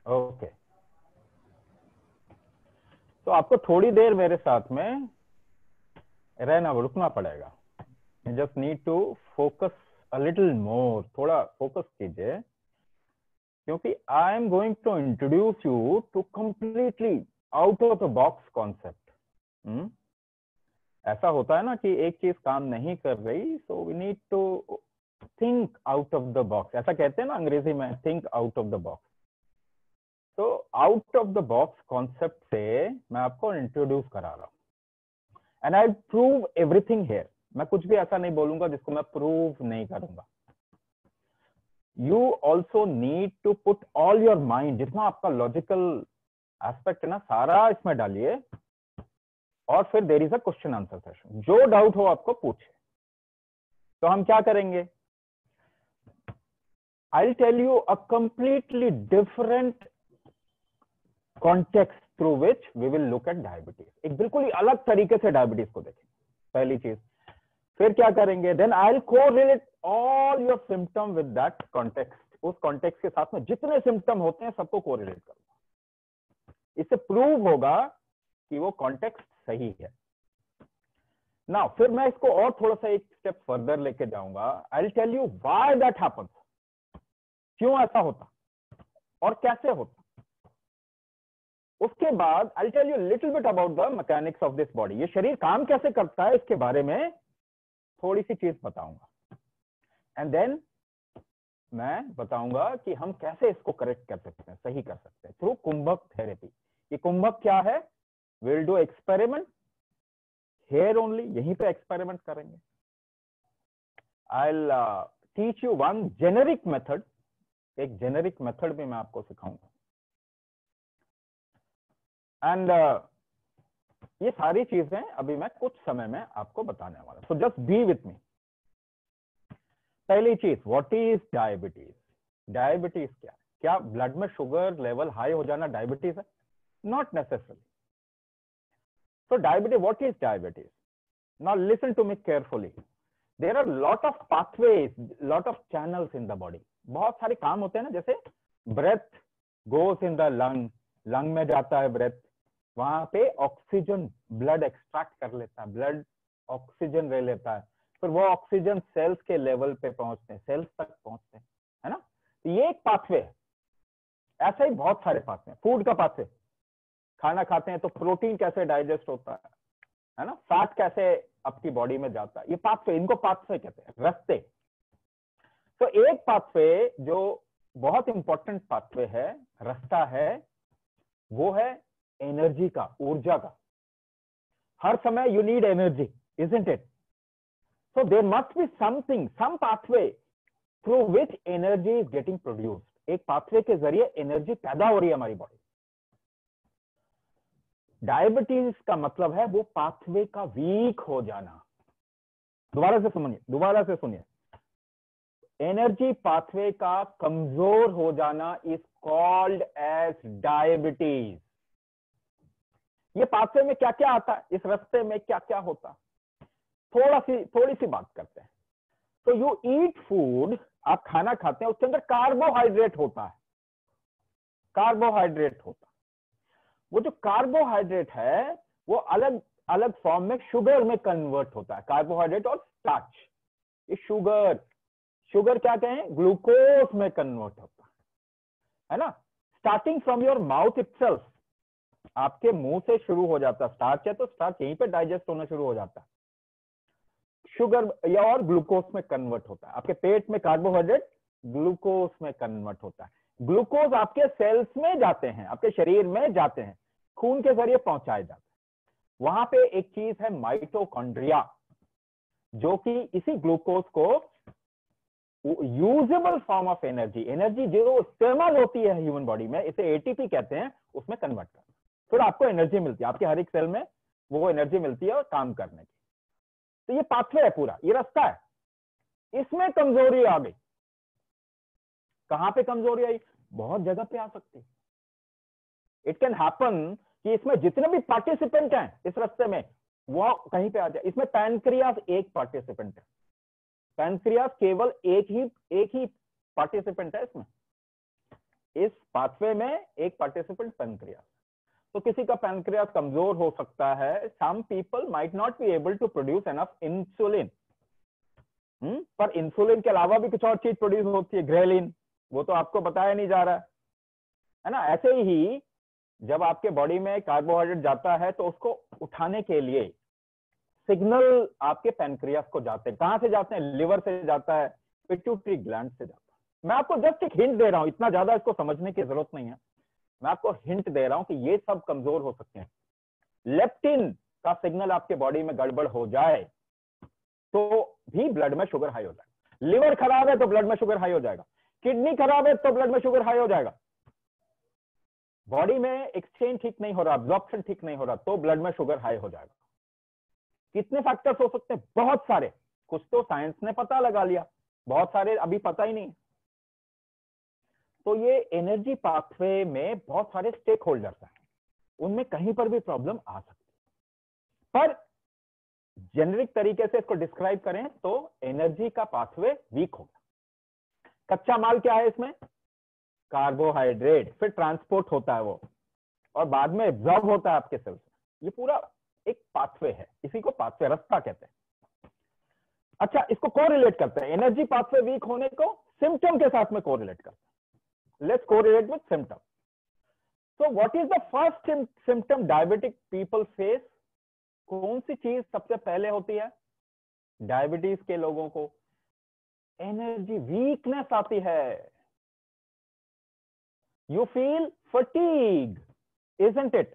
Okay, तो आपको थोड़ी देर मेरे साथ में रहना, रुकना पड़ेगा। You just need to focus a little more, थोड़ा फोकस कीजिए, क्योंकि I am going to introduce you to completely out of the box concept. ऐसा होता है ना कि एक चीज काम नहीं कर रही, so we need to think out of the box, ऐसा कहते हैं ना अंग्रेजी में, think out of the box. तो out of the box concept से मैं आपको इंट्रोड्यूस करा रहा हूं, and I prove everything here. मैं कुछ भी ऐसा नहीं बोलूंगा जिसको मैं प्रूव नहीं करूंगा। You also need to put all your mind, जितना आपका लॉजिकल एस्पेक्ट है ना, सारा इसमें डालिए, और फिर there is a question answer session. जो डाउट हो आपको पूछे। तो हम क्या करेंगे, I'll tell you a completely different context through which we will look at diabetes. एक बिल्कुल ही अलग तरीके से डायबिटीज को देखें, पहली चीज। फिर क्या करेंगे, then I'll correlate all your symptom with that context. उस context के साथ में जितने सिम्टम होते हैं सबको कोरिलेट करूंगा। इससे प्रूव होगा कि वो कॉन्टेक्स्ट सही है ना। फिर मैं इसको और थोड़ा सा एक स्टेप फर्दर लेके जाऊंगा। I will tell you why that happens, क्यों ऐसा होता और कैसे होता। उसके बाद I tell you little bit about the mechanics of this body, ये शरीर काम कैसे करता है इसके बारे में थोड़ी सी चीज बताऊंगा। एंड देन मैं बताऊंगा कि हम कैसे इसको करेक्ट कर सकते हैं, सही कर सकते हैं, थ्रू कुंभक थेरेपी। ये कुंभक क्या है, will do experiment here only, यहीं पे एक्सपेरिमेंट करेंगे। I will teach you one generic method, एक जेनेरिक मेथड भी मैं आपको सिखाऊंगा। एंड ये सारी चीजें अभी मैं कुछ समय में आपको बताने वाला, so just be with me. पहली चीज, व्हाट इज डायबिटीज। डायबिटीज क्या है? क्या ब्लड में शुगर लेवल हाई हो जाना डायबिटीज है? Not necessary. So diabetes, what is diabetes? Now listen to me carefully. There are lot of pathways, lot of channels in the body. बहुत सारे काम होते हैं ना, जैसे breath goes in the lung, lung में जाता है ब्रेथ, वहां पे ऑक्सीजन ब्लड एक्सट्रैक्ट कर लेता है, ब्लड ऑक्सीजन ले लेता है, फिर वो ऑक्सीजन सेल्स के लेवल पे पहुंचते हैं, सेल्स तक पहुंचते हैं, है ना। तो ये एक पाथवे है। ऐसे ही बहुत सारे पाथवे, फूड का पाथवे, खाना खाते हैं तो प्रोटीन कैसे डाइजेस्ट होता है ना, फैट कैसे आपकी बॉडी में जाता है, ये पाथवे, इनको पाथवे कहते हैं, रास्ते। तो एक पाथवे जो बहुत इंपॉर्टेंट पाथवे है, रास्ता है, वो है एनर्जी का, ऊर्जा का। हर समय you need energy, isn't it? So there must be something, some pathway through which energy is getting produced. एक पाथवे के जरिए एनर्जी पैदा हो रही है हमारी बॉडी। डायबिटीज का मतलब है वो पाथवे का वीक हो जाना। दोबारा से सुनिए, दोबारा से सुनिए। एनर्जी पाथवे का कमजोर हो जाना इज कॉल्ड एज डायबिटीज। ये पाथवे में क्या क्या आता है, इस रास्ते में क्या क्या होता है, थोड़ी सी बात करते हैं। तो यू ईट फूड, आप खाना खाते हैं, उसके अंदर कार्बोहाइड्रेट होता है, कार्बोहाइड्रेट होता है। वो जो कार्बोहाइड्रेट है वो अलग अलग फॉर्म में शुगर में कन्वर्ट होता है, कार्बोहाइड्रेट और स्टार्च। ये शुगर, शुगर क्या कहें, ग्लूकोज में कन्वर्ट होता है ना। Starting from your mouth itself, आपके मुंह से शुरू हो जाता है। स्टार्च है तो स्टार्च यहीं पे डाइजेस्ट होना शुरू हो जाता है, शुगर या और ग्लूकोज में कन्वर्ट होता है। आपके पेट में कार्बोहाइड्रेट ग्लूकोज में कन्वर्ट होता है। ग्लूकोज आपके सेल्स में जाते हैं, आपके शरीर में जाते हैं, खून के जरिए पहुंचाए जाते हैं। वहां पे एक चीज है माइटोकॉन्ड्रिया, जो कि इसी ग्लूकोज को usable form of energy, energy जो इस्तेमाल होती है ह्यूमन बॉडी में, इसे एटीपी कहते हैं, उसमें कन्वर्ट करता है। फिर आपको एनर्जी मिलती है, आपके हर एक सेल में वो एनर्जी मिलती है और काम करने की। तो ये पाथवे है पूरा, ये रास्ता है। इसमें कमजोरी आ गई, कहां पे कमजोरी आई, बहुत जगह पे आ सकती है। इट कैन हैपन कि इसमें जितने भी पार्टिसिपेंट हैं इस रास्ते में, वो कहीं पे आ जाए। इसमें पैनक्रियास एक पार्टिसिपेंट है, पैनक्रियास केवल एक ही पार्टिसिपेंट है इसमें। इस पाथवे में एक पार्टिसिपेंट पैनक्रियास। तो किसी का पैनक्रियास कमजोर हो सकता है, some people might not be able to produce enough insulin. पर इंसुलिन के अलावा भी कुछ और चीज प्रोड्यूस होती है, ग्रेलिन, वो तो आपको बताया नहीं जा रहा है ना। ऐसे ही जब आपके बॉडी में कार्बोहाइड्रेट जाता है तो उसको उठाने के लिए सिग्नल आपके पैनक्रियास को जाते हैं। कहां से जाते हैं? लिवर से जाता है, पिट्यूटरी ग्लैंड से जाता है। मैं आपको जस्ट एक हिंट दे रहा हूं, इतना ज्यादा इसको समझने की जरूरत नहीं है। मैं आपको हिंट दे रहा हूं कि ये सब कमजोर हो सकते हैं। लेप्टिन का सिग्नल आपके बॉडी में गड़बड़ हो जाए तो भी ब्लड में शुगर हाई हो जाएगा। लिवर खराब है तो ब्लड में शुगर हाई हो जाएगा। किडनी खराब है तो ब्लड में शुगर हाई हो जाएगा। बॉडी में एक्सचेंज ठीक नहीं हो रहा, अब्जॉर्प्शन ठीक नहीं हो रहा, तो ब्लड में शुगर हाई हो जाएगा। कितने फैक्टर्स हो सकते हैं? बहुत सारे। कुछ तो साइंस ने पता लगा लिया, बहुत सारे अभी पता ही नहीं। तो ये एनर्जी पाथवे में बहुत सारे स्टेक होल्डर्स हैं, उनमें कहीं पर भी प्रॉब्लम आ सकती है। पर जेनेरिक तरीके से इसको डिस्क्राइब करें तो एनर्जी का पाथवे वीक होगा। कच्चा माल क्या है इसमें? कार्बोहाइड्रेट, फिर ट्रांसपोर्ट होता है वो, और बाद में एब्जॉर्ब होता है आपके सेल से। ये पूरा एक पाथवे है, इसी को पाथवे, रास्ता कहते हैं। अच्छा, इसको कोरिलेट करते हैं, एनर्जी पाथवे वीक होने को सिम्टम के साथ में कोरिलेट करते हैं। Let's correlate with symptom. So what is the first symptom diabetic people face? कौन सी चीज सबसे पहले होती है डायबिटीज के लोगों को? एनर्जी वीकनेस आती है। You feel fatigue, isn't it?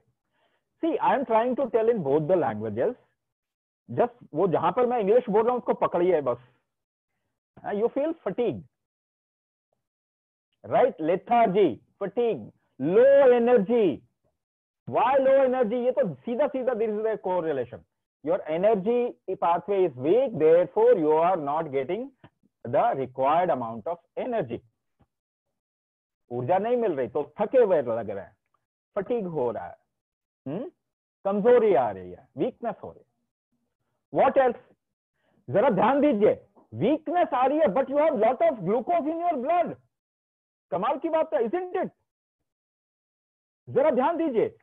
See, I am trying to tell in both the languages. Just वो जहां पर मैं इंग्लिश बोल रहा हूं उसको पकड़िए बस। You feel fatigue, right? Lethargy, fatigue, low energy. Why low energy? ये तो सीधा सीधा this is a correlation. Your energy pathway is weak, therefore you are not getting the required amount of energy. ऊर्जा नहीं मिल रही तो थके हुए लग रहे हैं, फटीग हो रहा है, कमजोरी आ रही है, वीकनेस हो रही है। What else? जरा ध्यान दीजिए, वीकनेस आ रही है but you have lot of glucose in your blood. कमाल की बात है, इजंट इट? जरा ध्यान दीजिए,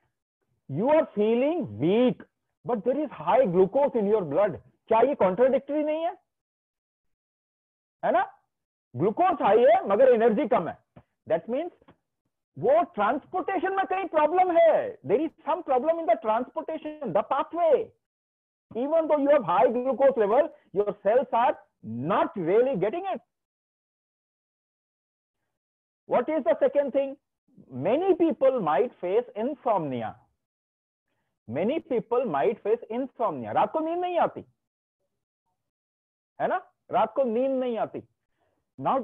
you are feeling weak but there is high glucose in your blood. क्या ये कॉन्ट्राडिक्टरी नहीं है ना? ग्लूकोज हाई है मगर एनर्जी कम है। That means वो ट्रांसपोर्टेशन में कहीं प्रॉब्लम है। There is some problem in the transportation, the pathway. Even though you have high glucose level, your cells are not really getting it. What is the second thing? Many people might face insomnia. Many people might face insomnia. रात को नींद नहीं आती है ना, रात को नींद नहीं आती। Now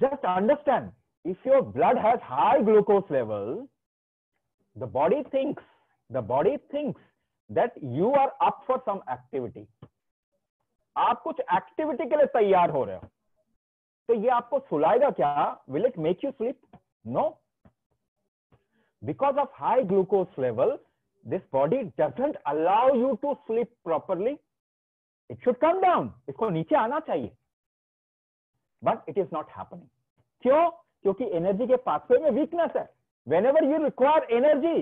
just understand, if your blood has high glucose level, the body thinks that you are up for some activity. आप कुछ एक्टिविटी के लिए तैयार हो रहे हो, तो ये आपको सुलाएगा क्या? Will it make you sleep? No. Because of high glucose level, this body doesn't allow you to sleep properly. It should come down. इसको नीचे आना चाहिए, but it is not happening. क्यों? क्योंकि एनर्जी के पाथवे में वीकनेस है। Whenever you require energy,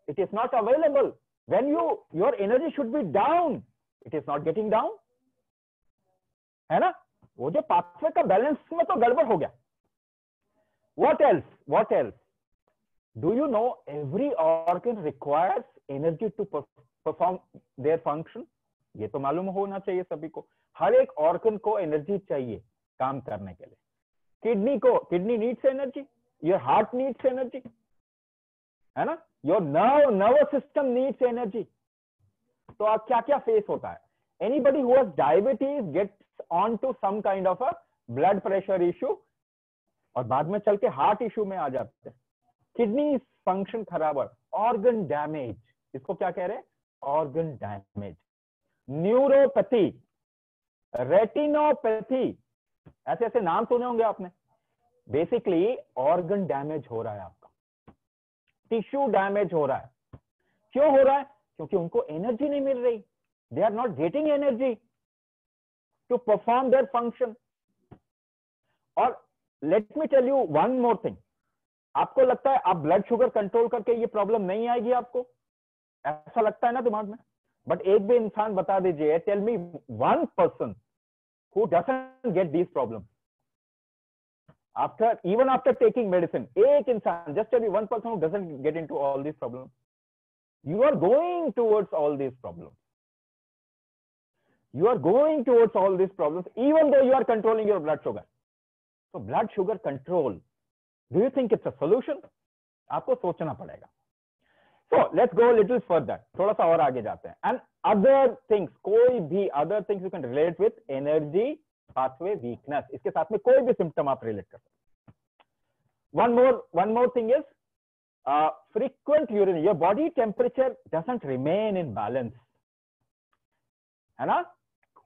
it is not available. When your energy should be down, it is not getting down. है ना? वो जो पाथवे का बैलेंस में तो गड़बड़ हो गया। What else? Do you know every organ requires energy to perform their function? ये तो मालूम होना चाहिए सभी को। हर एक ऑर्गन को एनर्जी चाहिए काम करने के लिए। Kidney needs energy, your heart needs energy, है ना? Your nervous system needs energy. तो आप क्या क्या फेस होता है? Anybody who has diabetes gets on to some kind of a blood pressure issue, और बाद में चल के हार्ट इश्यू में आ जाते हैं। किडनी फंक्शन खराब है, ऑर्गन डैमेज, इसको क्या कह रहे हैं? Organ damage. न्यूरोपैथी, रेटिनोपैथी, ऐसे ऐसे नाम सुने होंगे आपने। बेसिकली ऑर्गन डैमेज हो रहा है आपका, टिश्यू डैमेज हो रहा है। क्यों हो रहा है? क्योंकि उनको एनर्जी नहीं मिल रही। They are not getting energy to perform their function. और let me tell you one more thing, आपको लगता है आप ब्लड शुगर कंट्रोल करके ये प्रॉब्लम नहीं आएगी आपको, ऐसा लगता है ना दिमाग में? बट एक भी इंसान बता दीजिए, tell me one person who doesn't get these problem after, even after taking medicine. एक इंसान, just tell me one person who doesn't get into all these problem. You are going towards all these problems. You are going towards all these problems, even though you are controlling your blood sugar. So blood sugar control, do you think it's a solution? आपको सोचना पड़ेगा. So let's go a little further. थोड़ा सा और आगे जाते हैं. And other things, कोई भी other things you can relate with energy pathway weakness. इसके साथ में कोई भी symptom आप relate कर सकते हैं. One more thing is frequent urination. Your body temperature doesn't remain in balance, है ना?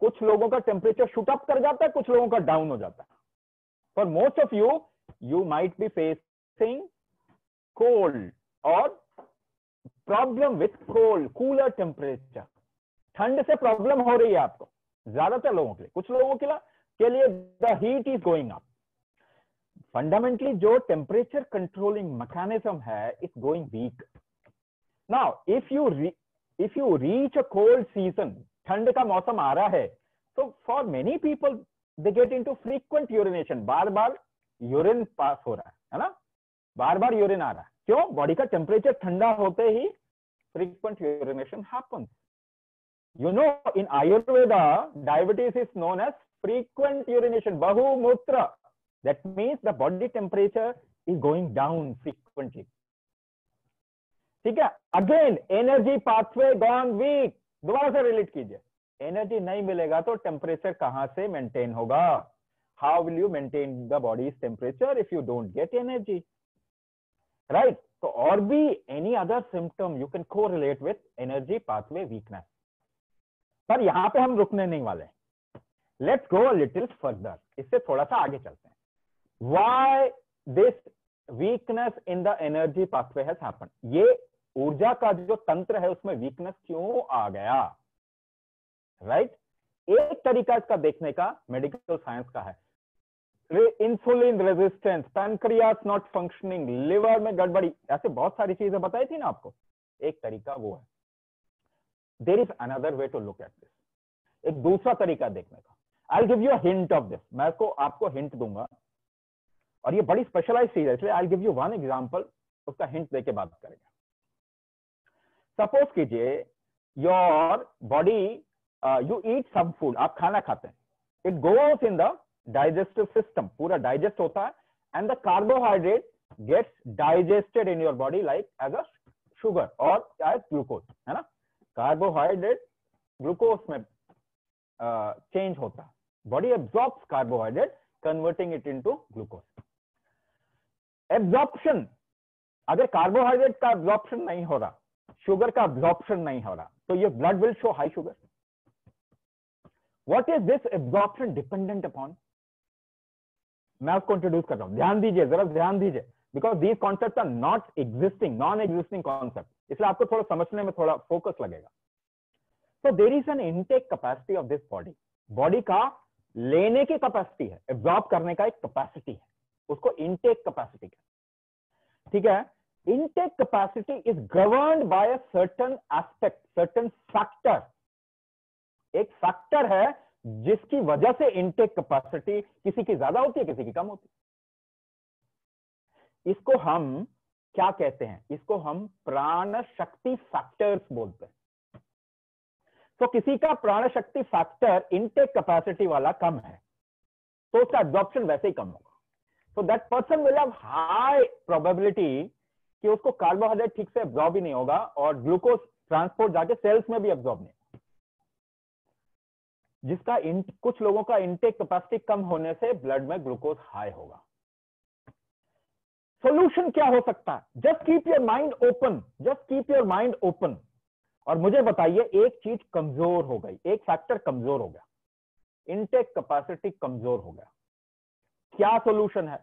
कुछ लोगों का टेम्परेचर शूट अप कर जाता है, कुछ लोगों का डाउन हो जाता है. For most of you might be facing cold और problem with cold, cooler temperature. ठंड से प्रॉब्लम हो रही है आपको, ज्यादातर लोगों के लिए. कुछ लोगों के लिए the heat is going up. Fundamentally जो टेम्परेचर कंट्रोलिंग मैकेनिज्म है, it's going weak. Now if you reach a cold season, ठंड का मौसम आ रहा है, तो for many people they get into frequent urination. बार बार यूरिन पास हो रहा है ना, बार बार यूरिन आ रहा है. क्यों? बॉडी का टेम्परेचर ठंडा होते ही frequent urination happens. You know, in Ayurveda, diabetes is known as frequent urination, bahumutra. That means the body temperature is going down frequently. ठीक है? Again, energy pathway gone weak. दोबारा से रिलेट कीजिए. Energy नहीं मिलेगा तो टेम्परेचर कहां से मेंटेन होगा? How will you maintain the body's temperature if you don't get energy? Right? तो और भी any other symptom you can correlate with energy pathway weakness. पर यहां पे हम रुकने नहीं वाले. Let's go a little further. इससे थोड़ा सा आगे चलते हैं. Why this weakness in the energy pathway has happened? ये ऊर्जा का जो तंत्र है उसमें वीकनेस क्यों आ गया? राइट? एक तरीका इसका देखने का मेडिकल साइंस का है. Insulin resistance, pancreas not functioning, liver में गड़बड़ी, ऐसे बहुत सारी चीजें बताई थी ना आपको. एक तरीका वो है. There is another way to look at this. एक दूसरा तरीका देखने का. I'll give you a hint of this. मैं आपको हिंट दूंगा और ये बड़ी स्पेशलाइज चीज है, इसलिए I'll give you one example. उसका हिंट देके बात करेंगे. सपोज कीजिए your body, you eat some food, आप खाना खाते हैं. It goes in the digestive system, पूरा डाइजेस्ट होता है, and the carbohydrate gets digested in your body like as a sugar or as glucose, है ना? कार्बोहाइड्रेट ग्लूकोज में चेंज होता है. Body absorbs carbohydrate, converting it into glucose. Absorption, अगर carbohydrate का एब्जॉर्प्शन नहीं हो रहा, शुगर का एब्जॉर्प्शन नहीं हो रहा, तो ये blood will show high sugar. What is this absorption dependent upon? मैं आपको इंट्रोड्यूस कर रहा हूं. ध्यान दीजिए, जरा ध्यान दीजिए, because these concept are not existing, non existing concept. इसलिए आपको थोड़ा समझने में थोड़ा फोकस लगेगा. तो there is an intake capacity of this body. Body का लेने की कैपेसिटी है, एब्जॉर्ब करने का एक कैपेसिटी है, उसको इनटेक कैपेसिटी है. ठीक है? Intake capacity is governed bye a certain aspect, certain factor. एक फैक्टर है जिसकी वजह से इनटेक कैपेसिटी किसी की ज्यादा होती है, किसी की कम होती है. इसको हम क्या कहते हैं? इसको हम प्राण शक्ति फैक्टर्स बोलते हैं. तो किसी का प्राण शक्ति फैक्टर इनटेक कैपेसिटी वाला कम है, तो उसका एब्जॉर्प्शन वैसे ही कम होगा. So that person will have high probability कि उसको कार्बोहाइड्रेट ठीक से एब्जॉर्ब ही नहीं होगा और ग्लूकोज ट्रांसपोर्ट जाके सेल्स में भी एब्जॉर्ब नहीं. जिसका कुछ लोगों का इनटेक कैपेसिटी कम होने से ब्लड में ग्लूकोज हाई होगा. सॉल्यूशन क्या हो सकता है? Just keep your mind open, just keep your mind open. और मुझे बताइए, एक चीज कमजोर हो गई, एक फैक्टर कमजोर हो गया, इनटेक कैपेसिटी कमजोर हो गया. क्या सॉल्यूशन है?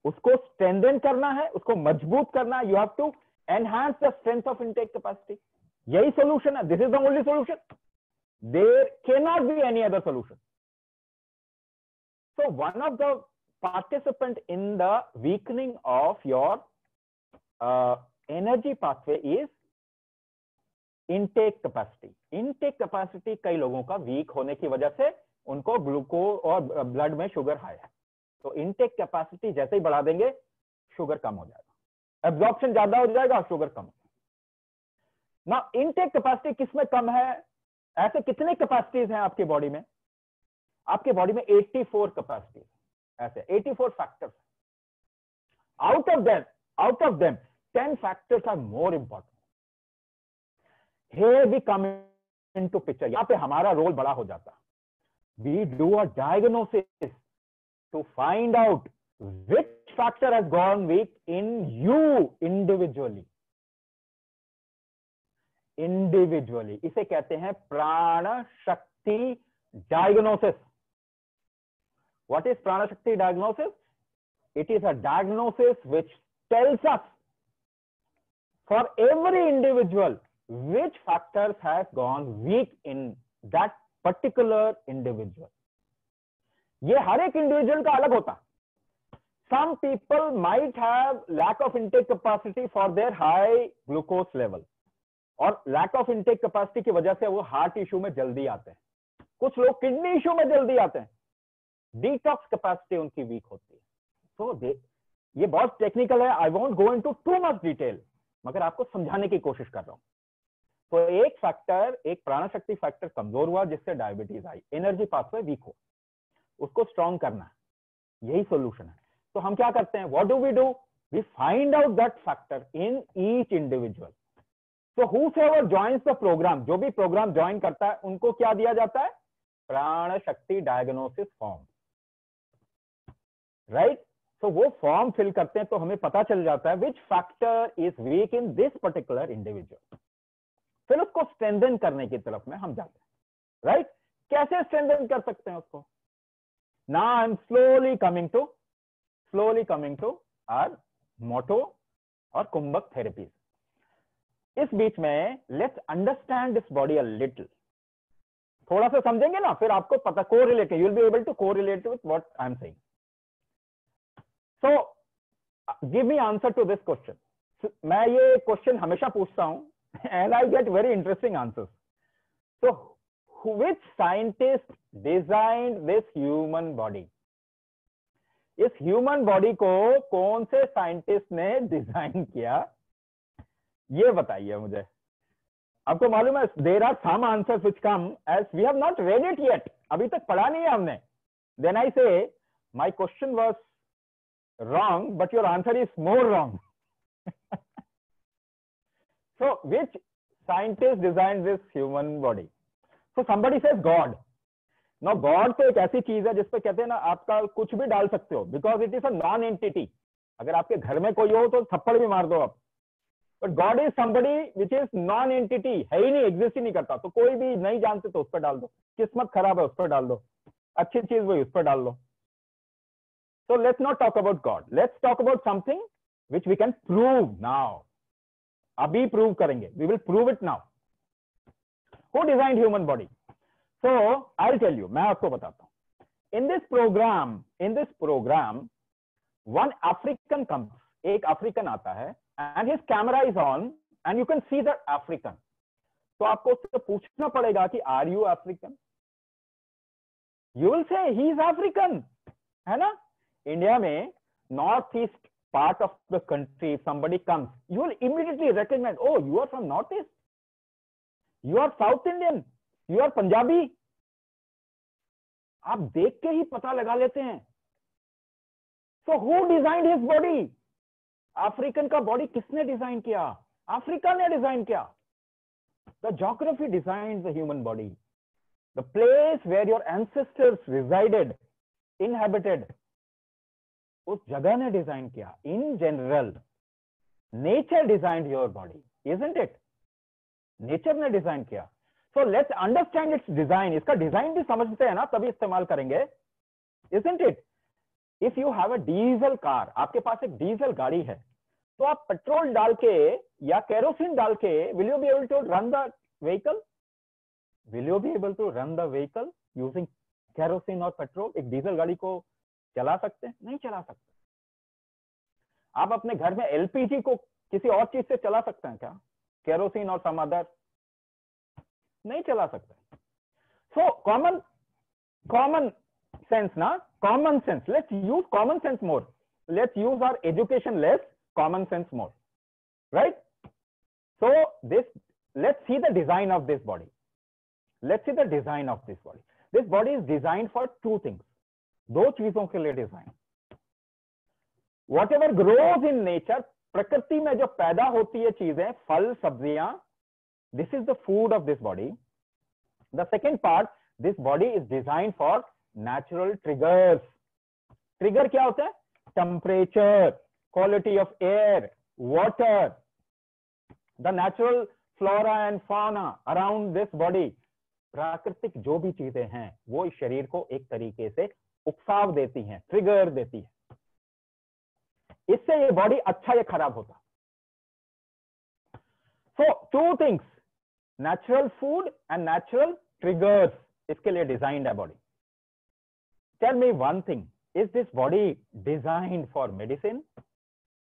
उसको स्ट्रेंथन करना है, उसको मजबूत करना है. You have to enhance the strength of intake capacity. यही सॉल्यूशन है. This is the only solution. There can not be any other solution. So one of the participant in the weakening of your energy pathway is intake capacity. Intake capacity कई लोगों का week होने की वजह से उनको glucose और blood में शुगर हाई है, तो इनटेक कैपेसिटी जैसे ही बढ़ा देंगे शुगर कम हो जाएगा, एब्जॉर्प्शन ज्यादा हो जाएगा, शुगर कम हो जाएगा। ना इनटेक कैपेसिटी किसमें कम है? ऐसे कितने कैपेसिटीज हैं आपकी बॉडी में? आपके बॉडी में 84 कैपेसिटीज, ऐसे 84 factors. Out of them 10 factors are more important. Here we come into picture. यहाँ पे हमारा रोल बड़ा हो जाता है। We do a diagnosis to find out which factor has gone weak in you individually. Individually. इसे कहते हैं प्राण शक्ति diagnosis. What is prana shakti diagnosis? It is a diagnosis which tells us for every individual which factors have gone weak in that particular individual. ये हर एक individual का अलग होता। Some people might have lack of intake capacity for their high glucose level, और lack of intake capacity की वजह से वो हार्ट इशू में जल्दी आते हैं। कुछ लोग किडनी इशू में जल्दी आते हैं, डिटॉक्स कैपेसिटी उनकी वीक होती है। तो ये बहुत टेक्निकल है, I won't go into too much detail, मगर आपको समझाने की कोशिश कर रहा हूं। तो एक फैक्टर, एक प्राणशक्ति फैक्टर कमजोर हुआ जिससे डायबिटीज आई, एनर्जी पाथवे वीक हो, उसको स्ट्रॉन्ग करना है, यही सोल्यूशन है। तो हम क्या करते हैं, what do? We find out that factor in each individual. So whoever joins the program, जो भी प्रोग्राम ज्वाइन करता है उनको क्या दिया जाता है? प्राण शक्ति डायग्नोसिस फॉर्म, राइट। तो वो फॉर्म फिल करते हैं तो हमें पता चल जाता है which factor is weak in this particular individual. फिर उसको स्ट्रेंथन करने की तरफ में हम जाते हैं, राइट। कैसे स्ट्रेंथन कर सकते हैं उसको? Now I am slowly coming to our motto और कुंभक थेरेपीज। इस बीच में let's understand this body a little, थोड़ा सा समझेंगे ना, फिर आपको पता correlate, you will be able to correlate with what I am saying. So give me answer to this question. मैं ये क्वेश्चन हमेशा पूछता हूं and I get very interesting answers. So, which scientist designed this human body? इस human body को कौन से scientist ने डिजाइन किया, ये बताइए मुझे। आपको मालूम है, there are some answers which come as we have not read it yet, अभी तक पढ़ा नहीं है हमने। Then I say my question was wrong but your answer is more wrong. So, which scientist designed this human body? So somebody says God. Now God तो एक ऐसी चीज है जिसपे कहते हैं ना, आपका कुछ भी डाल सकते हो, because it is a non-entity. अगर आपके घर में कोई हो तो थप्पड़ भी मार दो आप, but God is somebody which is non-entity, है ही नहीं, एग्जिस्ट ही नहीं करता। तो कोई भी नहीं जानते तो उस पर डाल दो, किस्मत खराब है उस पर डाल दो, अच्छी चीज वही उस पर डाल दो। So let's not talk about God. Let's talk about something which we can prove now. अभी प्रूव करेंगे, we will prove it now. Who designed human body? So I tell you, मैं आपको बताता हूं। In this program one African comes, एक African आता है, and his camera is on and you can see the African. तो आपको उससे पूछना पड़ेगा कि are you African? You will say he is African, है ना। इंडिया में north east part of the country, if somebody comes, you will immediately recognize, oh, you are from Northeast, you are South Indian, you are Punjabi. आप देख के ही पता लगा लेते हैं। So who designed his body? African का body किसने design किया? अफ्रीका ने डिजाइन किया। The geography designed the human body. The place where your ancestors resided, inhabited, उस जगह ने डिजाइन किया। In general nature designed your body, isn't it? Nature ने डिजाइन किया। So let's understand it's design. इसका design भी समझते हैं ना, तभी इस्तेमाल करेंगे, isn't it? If you have a diesel car, आपके पास एक डीजल गाड़ी है, तो आप पेट्रोल डाल के या केरोसिन डाल के will you be able to run the vehicle? Will you be able to run the vehicle using kerosene और पेट्रोल? एक डीजल गाड़ी को चला सकते हैं? नहीं चला सकते। आप अपने घर में एलपीजी को किसी और चीज से चला सकते हैं क्या? केरोसिन और सम अदर? नहीं चला सकते। सो कॉमन सेंस ना, common sense, let's use common sense more, let's use our education less, common sense more, right? So let's see the design of this body. Let's see the design of this body. This body is designed for two things. दो चीजों के लिए design. Whatever grows in nature, प्रकृति में जो पैदा होती है चीजें, फल, सब्जियां, this is the food of this body. The second part, this body is designed for natural triggers. Trigger क्या होता है? Temperature, quality of air, water, the natural flora and fauna around this body. प्राकृतिक जो भी चीजें हैं वो इस शरीर को एक तरीके से उकसाव देती हैं, ट्रिगर देती है। इससे ये बॉडी अच्छा या खराब होता। So two things, natural food and natural triggers, इसके लिए डिजाइंड है body. Tell me one thing, is this body designed for medicine?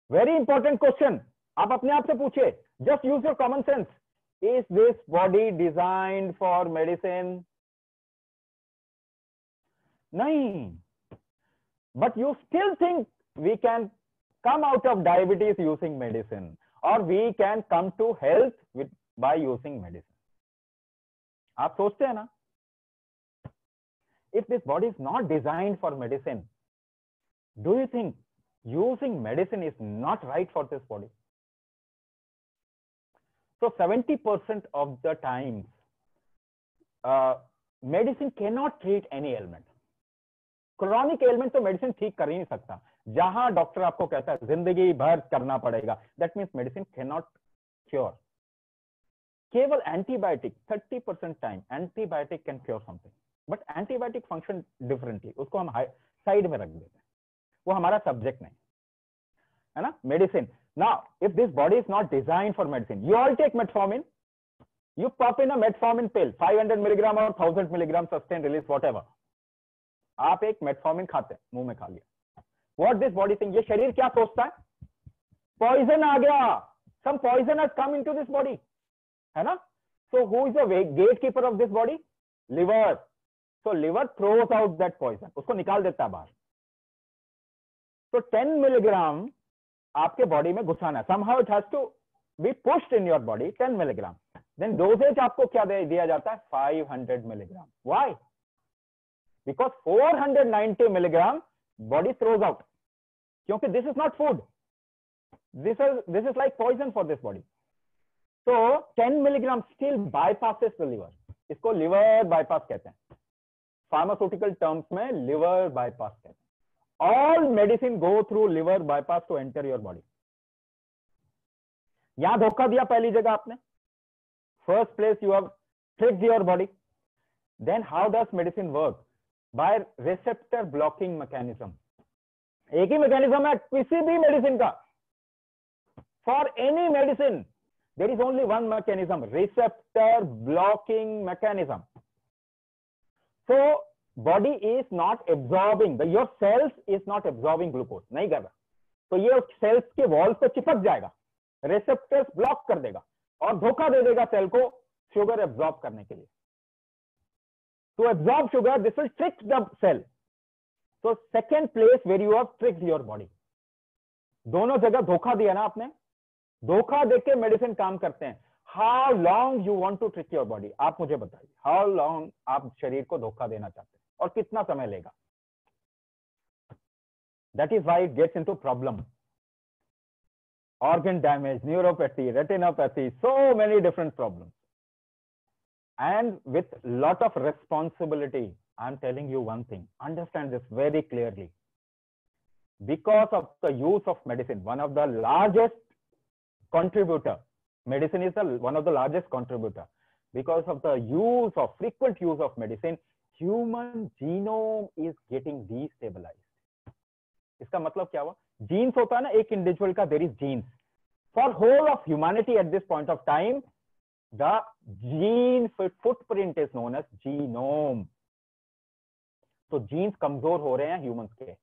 Very important question, आप अपने आप से पूछिए, just use your common sense. Is this body designed for medicine? नहीं. But you still think we can come out of diabetes using medicine, or we can come to health by using medicine. आप सोचते हैं ना? If this body is not designed for medicine, do you think using medicine is not right for this body? So 70% of the times, medicine cannot treat any ailment. Chronic ailment तो medicine ठीक कर ही नहीं सकता। जहां doctor आपको कहता है जिंदगी भर करना पड़ेगा, that means medicine cannot cure. केवल antibiotic 30% time antibiotic can cure something, but antibiotic function differently, उसको हम साइड में रख देते हैं, वो हमारा सब्जेक्ट नहीं है ना। Medicine, now if this body is not designed for medicine, you all take metformin, you pop in a metformin pill 500 milligram or 1000 milligram sustained release whatever, आप एक मेटफॉर्मिन खाते हैं, मुंह में खा लिया। व्हाट दिस बॉडी थिंक, ये शरीर क्या सोचता है? पॉइजन आ गया, some poison has come into this body, है ना। So who is the gatekeeper of this body? Liver. So liver throws out that poison, उसको निकाल देता है बाहर। तो 10 मिलीग्राम आपके बॉडी में घुसाना है, somehow it has to be pushed in your body 10 milligram, then dosage आपको क्या दिया जाता है? 500 milligram. Why? Because 490 milligram body throws out, क्योंकि this is not food, this is like poison for this body. So 10 milligram still bypasses the liver, इसको liver bypass कहते हैं, pharmaceutical terms में liver bypass कहते हैं। All medicine go through liver bypass to enter your body. यहां धोखा दिया पहली जगह आपने, first place you have tricked your body. Then how does medicine work? By receptor blocking mechanism. एक ही मैकेनिज्म है किसी भी मेडिसिन का। For any medicine there is only one mechanism, receptor blocking mechanism. So body is not absorbing, your cells is not absorbing glucose, नहीं कर रहा, तो ये सेल्स के वॉल पे चिपक जाएगा, रिसेप्टर्स ब्लॉक कर देगा और धोखा दे देगा सेल को शुगर एब्जॉर्ब करने के लिए। To absorb sugar, this will trick the cell. So second place where you have tricked your body, दोनों जगह धोखा दिया ना आपने, धोखा देके मेडिसिन काम करते हैं। How long you want to trick your body, आप मुझे बताइए, हाउ लॉन्ग आप शरीर को धोखा देना चाहते हैं और कितना समय लेगा? That is why it gets into problem, organ damage, neuropathy, retinopathy, so many different problems, and with lot of responsibility. I'm telling you one thing, understand this very clearly. Because of the use of medicine, one of the largest contributor, medicine is one of the largest contributor. Because of the frequent use of medicine, human genome is getting destabilized. इसका मतलब क्या हुआ? Jeans होता है ना एक individual का, there is genes for whole of humanity at this point of time, the gene footprint is known as genome. तो जीन्स कमजोर हो रहे हैं ह्यूमंस के।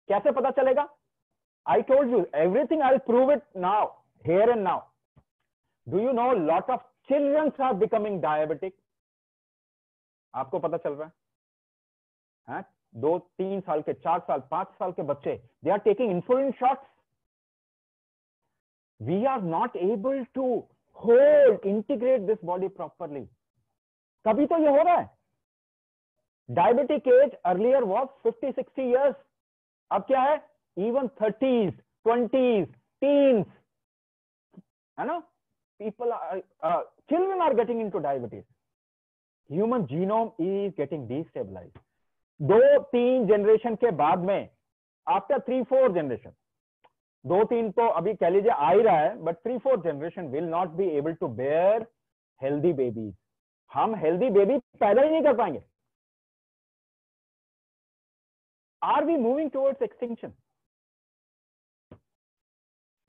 कैसे पता चलेगा? I told you everything, I will prove it now, here and now. Do you know lot of children are becoming diabetic? आपको पता चल रहा है? 2-3 साल के, 4 साल, 5 साल के बच्चे, they are taking insulin shots. We are not able to hold, integrate this body properly. तभी तो ये हो रहा है। Diabetic as earlier was 50-60 years, अब क्या है? इवन 30s, 20s, टीन्स, है ना? People are, children are getting into diabetes. Human genome is getting destabilized. 2-3 generation के बाद में, आफ्टर 3-4 जनरेशन, 2-3 तो अभी कह लीजिए आ ही रहा है, but 3-4 generation will not be able to bear healthy babies. हम हेल्दी बेबी पैदा ही नहीं कर पाएंगे। Are we moving towards extinction?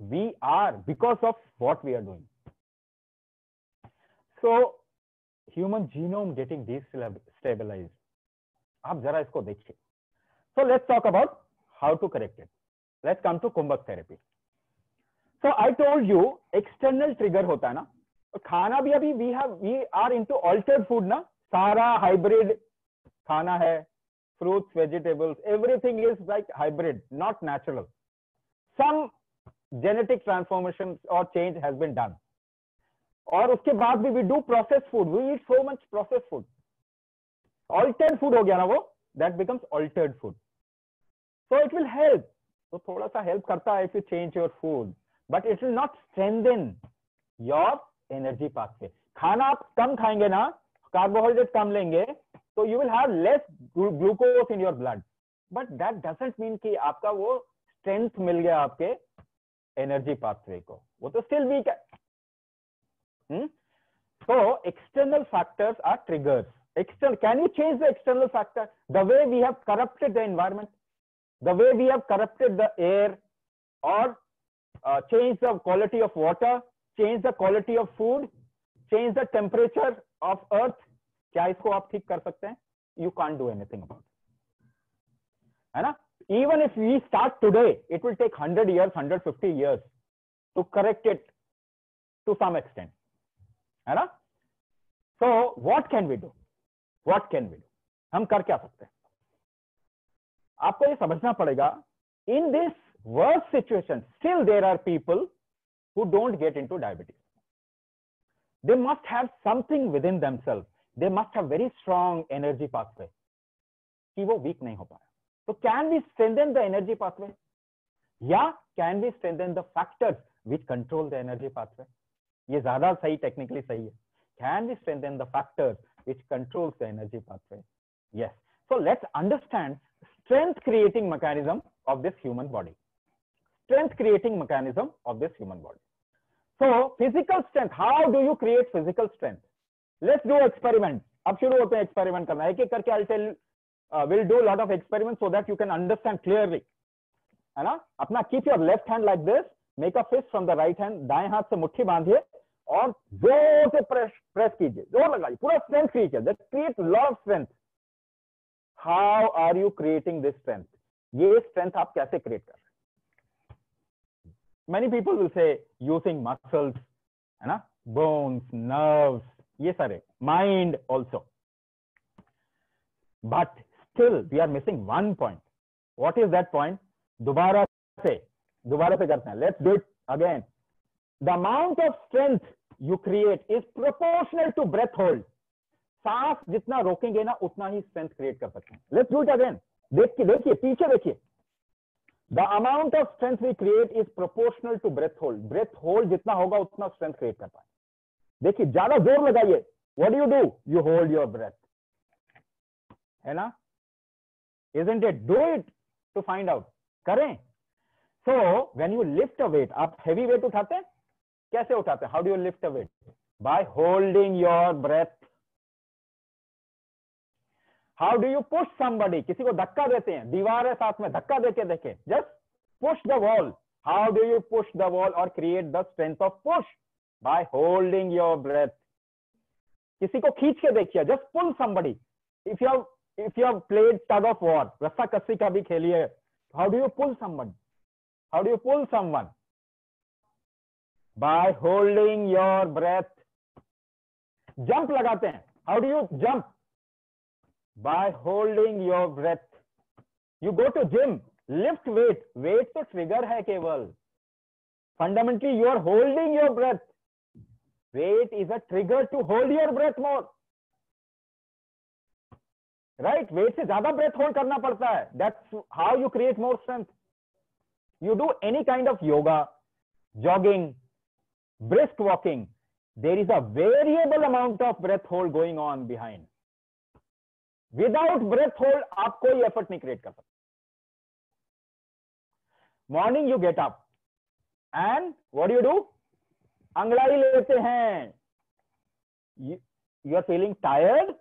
We are, because of what we are doing. So human genome getting destabilized. आप जरा इसको देखिए। So let's talk about how to correct it. Let's come to कुंभक therapy. So I told you external trigger होता है ना, खाना भी अभी we are into altered food ना, सारा hybrid खाना है, fruits, vegetables, everything is like hybrid, not natural. Some genetic transformation or change has been done. और उसके बाद भी we do processed food, we eat so much processed food. Altered food हो गया ना वो, that becomes altered food. So it will help. तो थोड़ा सा help करता है if you change your food, but it will not strengthen your energy pathway. खाना आप कम खाएंगे ना, कार्बोहाइड्रेट कम लेंगे, तो you will have less glucose in your blood. But that doesn't mean कि आपका वो strength मिल गया आपके एनर्जी पाथवे को, वो तो स्टिल वीक है। So external factors are triggers. External, can you change the external factor? The way we have corrupted the environment, the way we have corrupted the air, or change the quality of water, change the quality of food, change the temperature of earth. क्या इसको आप ठीक कर सकते हैं? You can't do anything about it, है ना? Even if we start today, it will take 100 years, 150 years to correct it to some extent, है ना? So what can we do? What can we do? हम कर क्या सकते हैं? आपको ये समझना पड़ेगा, in this worst situation, still there are people who don't get into diabetes. They must have something within themselves. They must have very strong energy pathway कि वो weak नहीं हो पा रहा। So can we strengthen the energy pathway? Yeah, can we strengthen the factors which control the energy pathway? ये ज्यादा सही, technically सही है। Can we strengthen the factors which controls the energy pathway? Yes. So let's understand strength creating mechanism of this human body. Strength creating mechanism of this human body. So physical strength, how do you create physical strength? Let's do experiment. अब शुरू होते हैं experiment करना, एक एक करके I'll tell we'll do a lot of experiments so that you can understand clearly, है ना? अपना keep your left hand like this, make a fist from the right hand, दाएं हाथ से मुट्ठी बांधिए और जोर से प्रेस कीजिए, जोर लगाइए, पूरा strength कीजिए, that creates a lot of strength. How are you creating this strength? ये strength आप कैसे create कर रहे हैं? Many people will say using muscles, है ना? Bones, nerves, ये सारे, mind also. But still we are missing one point. What is that point? दोबारा से करते हैं. Let's do it again. The amount of strength you create is proportional to breath hold. सांस जितना रोकेंगे ना उतना ही strength create कर सकते हैं. Let's do it again. देखिए पीछे देखिए. The amount of strength we create is proportional to breath hold. Breath hold जितना होगा उतना strength create कर पाए. देखिए ज्यादा जोर लगाइए. What do? You hold your breath. है ना? Isn't it? Do it to find out. करें. So when you lift a weight, आप heavy weight उठाते हैं? कैसे उठाते हैं? How do you lift a weight? By holding your breath. How do you push somebody? किसी को धक्का देते हैं, दीवार है साथ में, धक्का देके देखें. Just push the wall. How do you push the wall or create the strength of push? By holding your breath. किसी को खींच के देखिए. Just pull somebody. if you have played tug of war, रस्सा कस्सी का भी खेली है, how do you pull someone? How do you pull someone? By holding your breath. Jump लगाते हैं, how do you jump? By holding your breath. You go to gym, lift weight, weight तो trigger है केवल. Fundamentally you are holding your breath. Weight is a trigger to hold your breath more. Right? Weight से ज्यादा breath hold करना पड़ता है. That's how you create more strength. You do any kind of yoga, jogging, brisk walking. There is a variable amount of breath hold going on behind. Without breath hold, आप कोई effort नहीं create कर सकते. Morning you get up and what do? अंगड़ाई लेते हैं. You are feeling tired,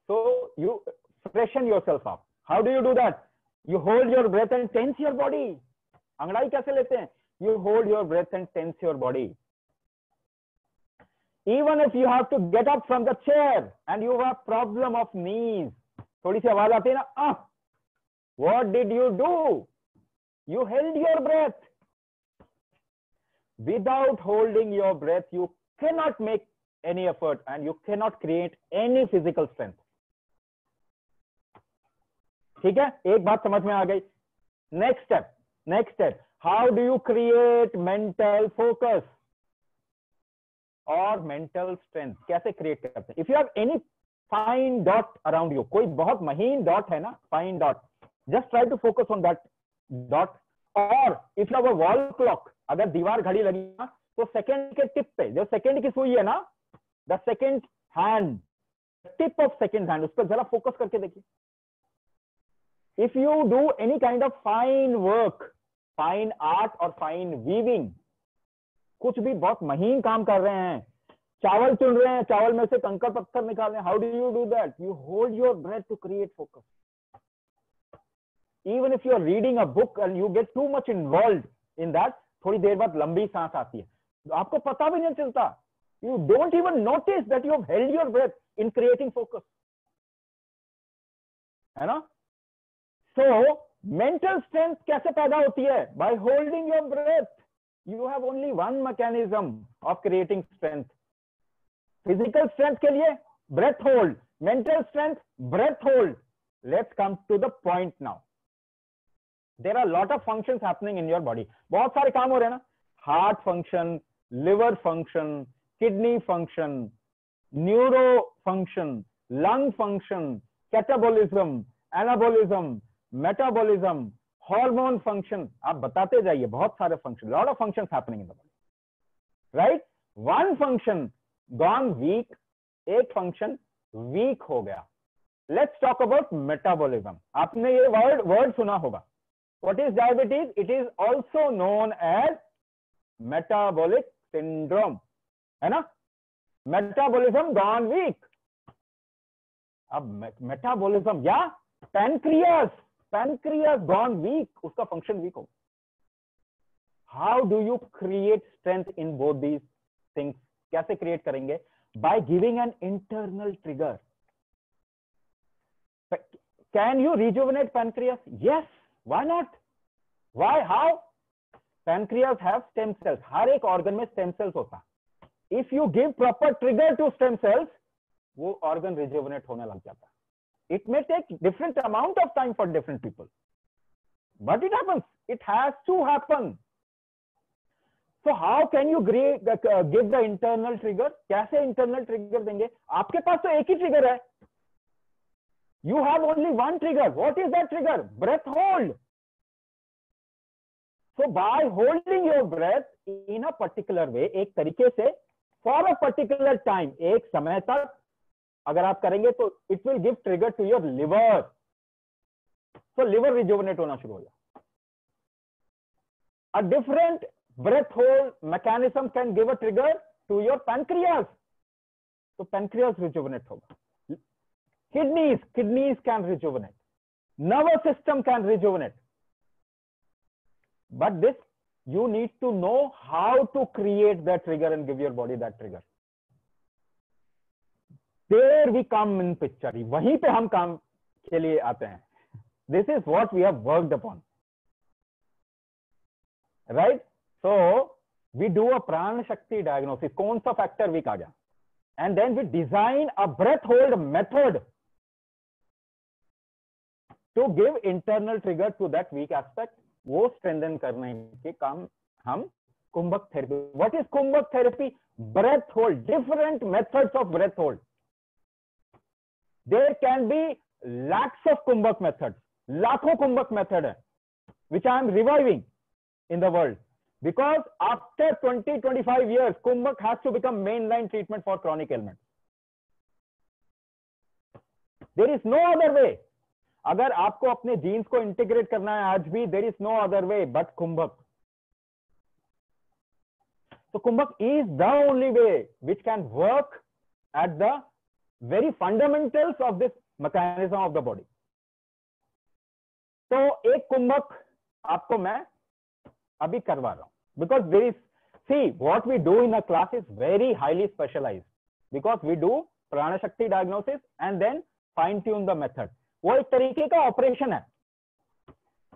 so you freshen yourself up. How do you do that? You hold your breath and tense your body. अंगड़ाई कैसे लेते हैं? You hold your breath and tense your body. Even if you have to get up from the chair and you have problem of knees, थोड़ी सी आवाज आती है ना, what did you do? You held your breath. Without holding your breath, you cannot make any effort and you cannot create any physical strength. ठीक है, एक बात समझ में आ गई. Next step. How do you create mental focus or mental strength? कैसे create करते हैं? If you have any fine dot around you, कोई बहुत महीन dot है ना, fine dot, just try to focus on that dot. Or if you have a wall clock, अगर दीवार घड़ी लगी ना, तो सेकंड के टिप पे जो सेकंड की सुई है ना, the second hand, tip of second hand, उस पर जरा फोकस करके देखिए. If you do any kind of fine work, fine art or fine weaving, कुछ भी बहुत महीन काम कर रहे हैं, चावल चुन रहे हैं, चावल में से कंकड़ पत्थर निकाल रहे हैं, how do you do that? You hold your breath to create focus. Even if you are reading a book and you get too much involved in that, थोड़ी देर बाद लंबी सांस आती है, तो आपको पता भी नहीं चलता. You don't even notice that you have held your breath in creating focus. है ना? So mental strength कैसे पैदा होती है? By holding your breath. You have only one mechanism of creating strength. Physical strength के लिए breath hold, mental strength breath hold. Let's come to the point now. There are a lot of functions happening in your body. बहुत सारे काम हो रहे हैं ना. Heart function, liver function, kidney function, neuro function, lung function, catabolism, anabolism, metabolism, hormone function. आप बताते जाइए, बहुत सारे function, lot of functions happening in the body, right? One function gone weak, एक function weak हो गया. Let's talk about metabolism. आपने ये word सुना होगा. What is diabetes? It is also known as metabolic syndrome, है ना? Metabolism gone weak. अब metabolism या pancreas gone weak, उसका function weak हो. How do you create strength in both these things? कैसे create करेंगे? By giving an internal trigger. Can you rejuvenate pancreas? Yes. Why not? Why? How? Pancreas have stem cells. हर एक organ में stem cells होता. If you give proper trigger to stem cells, वो organ rejuvenate होने लग जाता. It may take different amount of time for different people, but it happens. It has to happen. So how can you give the internal trigger? कैसे internal trigger देंगे? आपके पास तो एक ही trigger है. You have only one trigger. What is that trigger? Breath hold. So by holding your breath in a particular way, एक तरीके से for a particular time, एक समय तक अगर आप करेंगे तो it will give trigger to your liver. So liver rejuvenate होना शुरू हो जाए. A different breath hold mechanism can give a trigger to your pancreas. So pancreas rejuvenate होगा. Kidneys can rejuvenate. Nervous system can rejuvenate. But this, you need to know how to create that trigger and give your body that trigger. There we come in picture. वहीं पे हम काम के लिए आते हैं. This is what we have worked upon, right? So we do a prana shakti diagnosis. कौन सा factor weak आ गया, and then we design a breath hold method to give internal trigger to that weak aspect. वो strengthen करने के काम हम कुंभक therapy. What is कुंभक therapy? Breath hold. Different methods of breath hold. There can be lakhs of kumbhak methods, लाखों कुंभक method है, which I am reviving in the world, because after 20-25 years, kumbhak has to become mainline treatment for chronic ailments. There is no other way. अगर आपको अपने jeans को integrate करना है आज भी, there is no other way but कुंभक. So kumbhak is the only way which can work at the very fundamentals of this mechanism of the body. तो एक कुंभक आपको मैं अभी करवा रहा हूं, because there is, see, what we do in a class is very highly specialized, because we do prana shakti diagnosis and then fine tune the method. वो एक तरीके का ऑपरेशन है.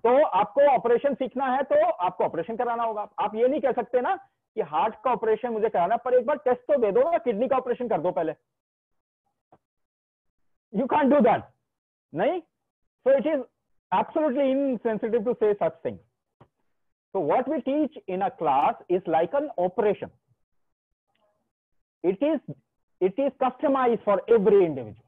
तो आपको ऑपरेशन सीखना है तो आपको ऑपरेशन कराना होगा. आप ये नहीं कह सकते ना कि हार्ट का ऑपरेशन मुझे कराना, पर एक बार टेस्ट तो दे दो, या किडनी का ऑपरेशन कर दो पहले. You can't do that. नहीं? So it is absolutely insensitive to say such things. So what we teach in a class is like an operation. It is customized for every individual.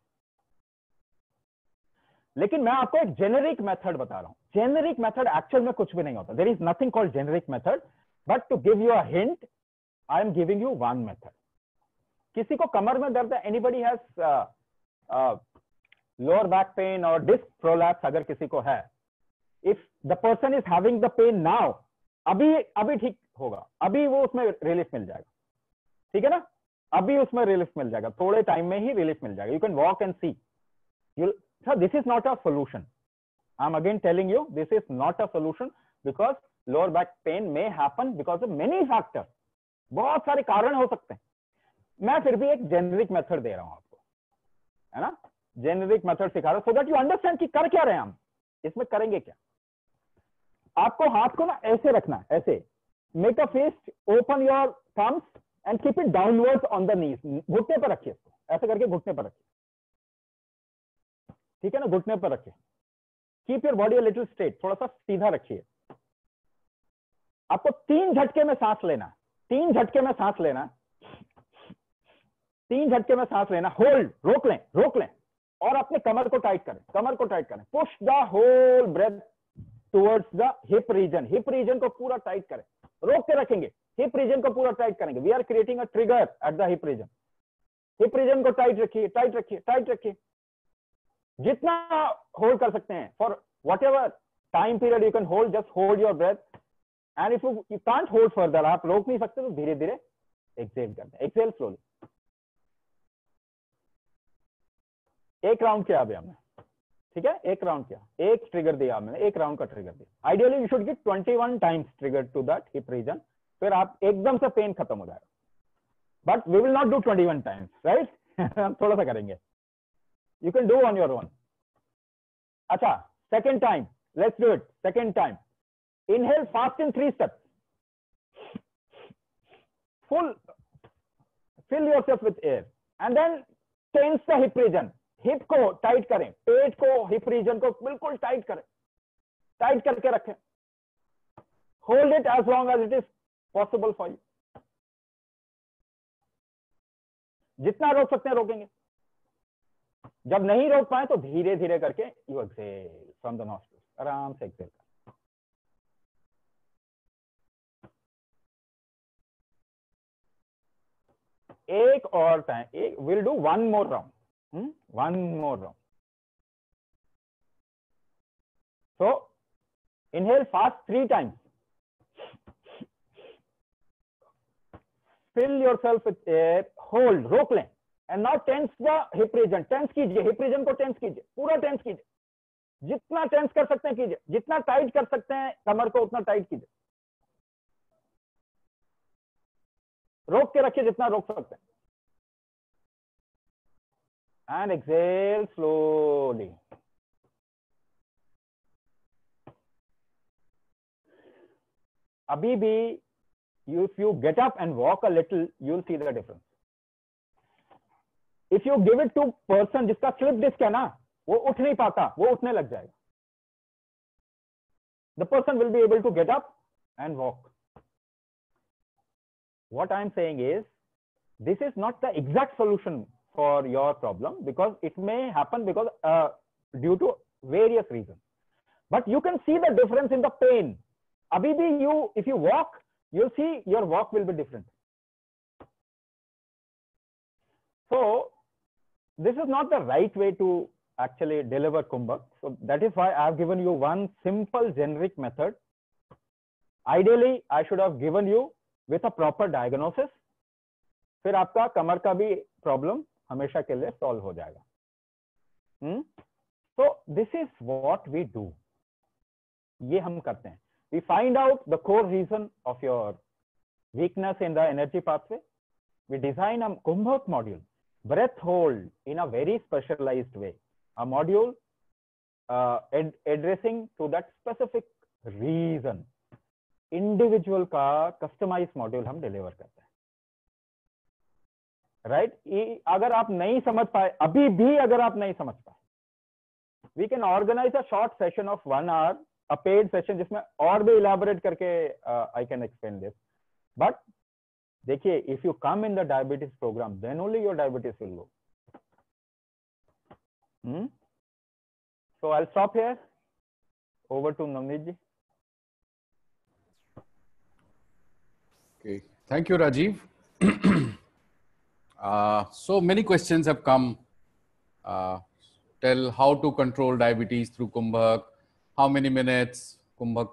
लेकिन मैं आपको एक generic method बता रहा हूं. Generic method actual में कुछ भी नहीं होता. There is nothing called generic method, but to give you a hint, I am giving you one method. किसी को कमर में दर्द है, anybody has lower back pain और डिस्क प्रोलैप्स, अगर किसी को है, if the person is having the pain now, अभी ठीक होगा, अभी वो उसमें रिलीफ मिल जाएगा. ठीक है ना? अभी उसमें रिलीफ मिल जाएगा, थोड़े टाइम में ही रिलीफ मिल जाएगा. You can walk and see. So this is not a solution. I'm again telling you, this is not a solution, because lower back pain may happen because of many factors. बहुत सारे कारण हो सकते हैं. मैं फिर भी एक जेनेरिक मेथड दे रहा हूं आपको, है ना? जेनेरिक मेथड सिखा रहा हूं, so that you understand कि कर क्या रहे हैं हम, इसमें करेंगे क्या. आपको हाथ को ना ऐसे रखना है, ऐसे. Make a fist, open your thumbs and keep it downwards on the knees. घुटने पर रखिए इसको, ऐसे करके घुटने पर रखिए. ठीक है ना? घुटने पर रखिए. Keep your body a little straight, थोड़ा सा सीधा रखिए. आपको 3 झटके में सांस लेना. 3 झटके में सांस लेना. 3 झटके में सांस लेना. होल्ड, रोक लें और अपने कमर को टाइट करें. Push the whole breath towards the hip region. Hip region को पूरा टाइट करें. रोक के रखेंगे, हिप रीजन को पूरा टाइट करेंगे. We are creating a trigger at the hip region. Hip region को टाइट रखिए. जितना होल्ड कर सकते हैं, for whatever time period you can hold, just hold your breath. And if you can't hold further, आप रोक नहीं सकते, तो धीरे धीरे एक्सेल करते हैं. Excel slowly. एक राउंड किया अभी हमने. ठीक है? एक राउंड किया, एक ट्रिगर दिया हमने, एक राउंड का ट्रिगर दिया. Ideally you should give 21 times trigger to that hip region. फिर आप एकदम से पेन खत्म हो जाएगा. But we will not do 21 times, right? हम थोड़ा सा करेंगे. You can do on your own. Acha, second time. Let's do it. Second time. Inhale fast in 3 steps. Fill yourself with air. And then tense the hip region. Hip को tight करें. पेट को, hip region को बिल्कुल tight करें. Tight करके रखें. Hold it as long as it is possible for you. जितना रोक सकते हैं रोकेंगे. जब नहीं रोक पाए तो धीरे धीरे करके you exhale from the nostrils. आराम से एक्सेल कर. एक और time, will do one more round. So inhale fast 3 times. Fill yourself with air. Hold, रोक लें. And now tense the hip region. Tense कीजिए, hip region को tense कीजिए, पूरा tense कीजिए. जितना tense कर सकते हैं कीजिए. जितना tight कर सकते हैं कमर को, उतना tight कीजिए. रोक के रखिए जितना रोक सकते हैं. And exhale slowly. अभी भी if you get up and walk a little, you'll see the difference. If you give it to person जिसका slip disc है ना, वो उठ नहीं पाता, वो उठने लग जाएगा. The person will be able to get up and walk. What I'm saying is, this is not the exact solution for your problem, because it may happen because due to various reasons. But you can see the difference in the pain. Abhi bhi if you walk, you'll see your walk will be different. So this is not the right way to actually deliver Kumbhak. So that is why I have given you one simple generic method. Ideally, I should have given you with a proper diagnosis. फिर आपका कमर का भी problem हमेशा के लिए solve हो जाएगा. So this is what we do. ये हम करते हैं. We find out the core reason of your weakness in the energy pathway. We design a Kumbhak module, breath hold in a very specialized way. A module addressing to that specific reason. Individual का customized module हम deliver करते हैं. Right? अगर आप नहीं समझ पाए, अभी भी अगर आप नहीं समझ पाए, we can organize a short session of 1 hour, a paid session जिसमें और भी elaborate करके I can explain this. But देखिए, if you come in the diabetes program, then only your diabetes will go. So I'll stop here. Over to Navneet ji. Okay, thank you, Rajiv. So many questions have come. Tell how to control diabetes through Kumbhak. How many minutes Kumbhak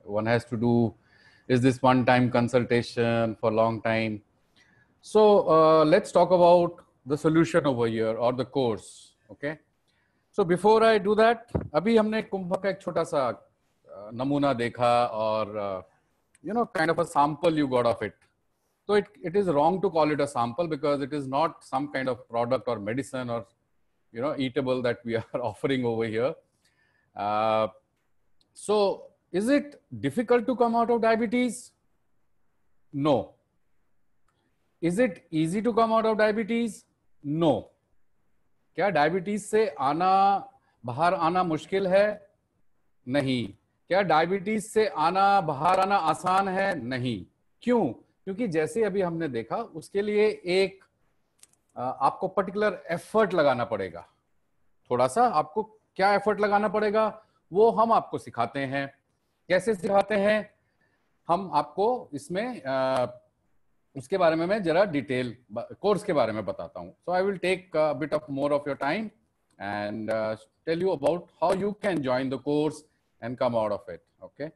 one has to do? Is this one-time consultation for a long time? So let's talk about the solution over here or the course. Okay. So before I do that, अभी हमने कुंभक का एक छोटा सा नमूना देखा और kind of a sample you got of it. So it is wrong to call it a sample because it is not some kind of product or medicine or eatable that we are offering over here. So is it difficult to come out of diabetes? No. Is it easy to come out of diabetes? No. क्या diabetes से बाहर आना मुश्किल है? नहीं. क्या diabetes से बाहर आना आसान है? नहीं. क्यों? क्योंकि जैसे अभी हमने देखा, उसके लिए एक आपको पर्टिकुलर एफर्ट लगाना पड़ेगा. थोड़ा सा आपको क्या एफर्ट लगाना पड़ेगा वो हम आपको सिखाते हैं. कैसे सिखाते हैं हम आपको इसमें उसके बारे में मैं जरा डिटेल कोर्स के बारे में बताता हूं. So I will take bit of more of your time and tell you about how you can join the course and come out of it. Okay.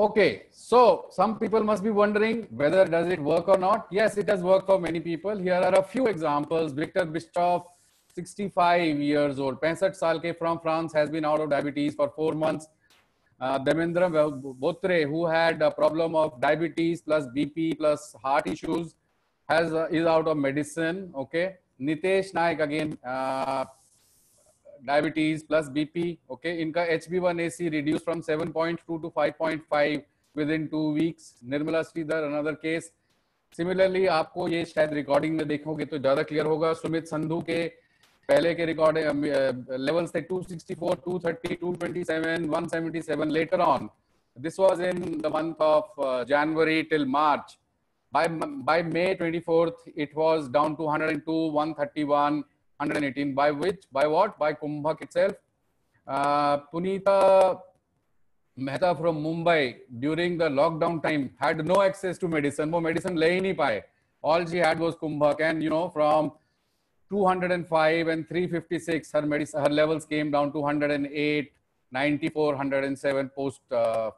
Okay. So some people must be wondering whether does it work or not. Yes, it does work for many people. Here are a few examples. Victor Bischoff, 65 years old, 65 साल के, from France, has been out of diabetes for 4 months. Devendra Botre, who had a problem of diabetes plus BP plus heart issues, is out of medicine. Okay. Nitesh Naik, again, diabetes plus BP. Okay. Inka HB1AC reduced from 7.2 to 5.5 within 2 weeks. Nirmala Sridhar, another case. Similarly, आपको ये शायद recording में देखोगे तो ज्यादा clear होगा. सुमित संधू के पहले के रिकॉर्ड लेवल्स थे 264, 230, 227, 177. Later on, this was in the month of January till March. By May 24th, it was down to 102, 131, 118. By what? By Kumbhak itself. Punita Mehta from Mumbai, during the lockdown time, had no access to medicine. वो medicine ले ही नहीं पाए. All she had was Kumbhak, and from 205 and 356, her levels came down to 108, 94, 107 post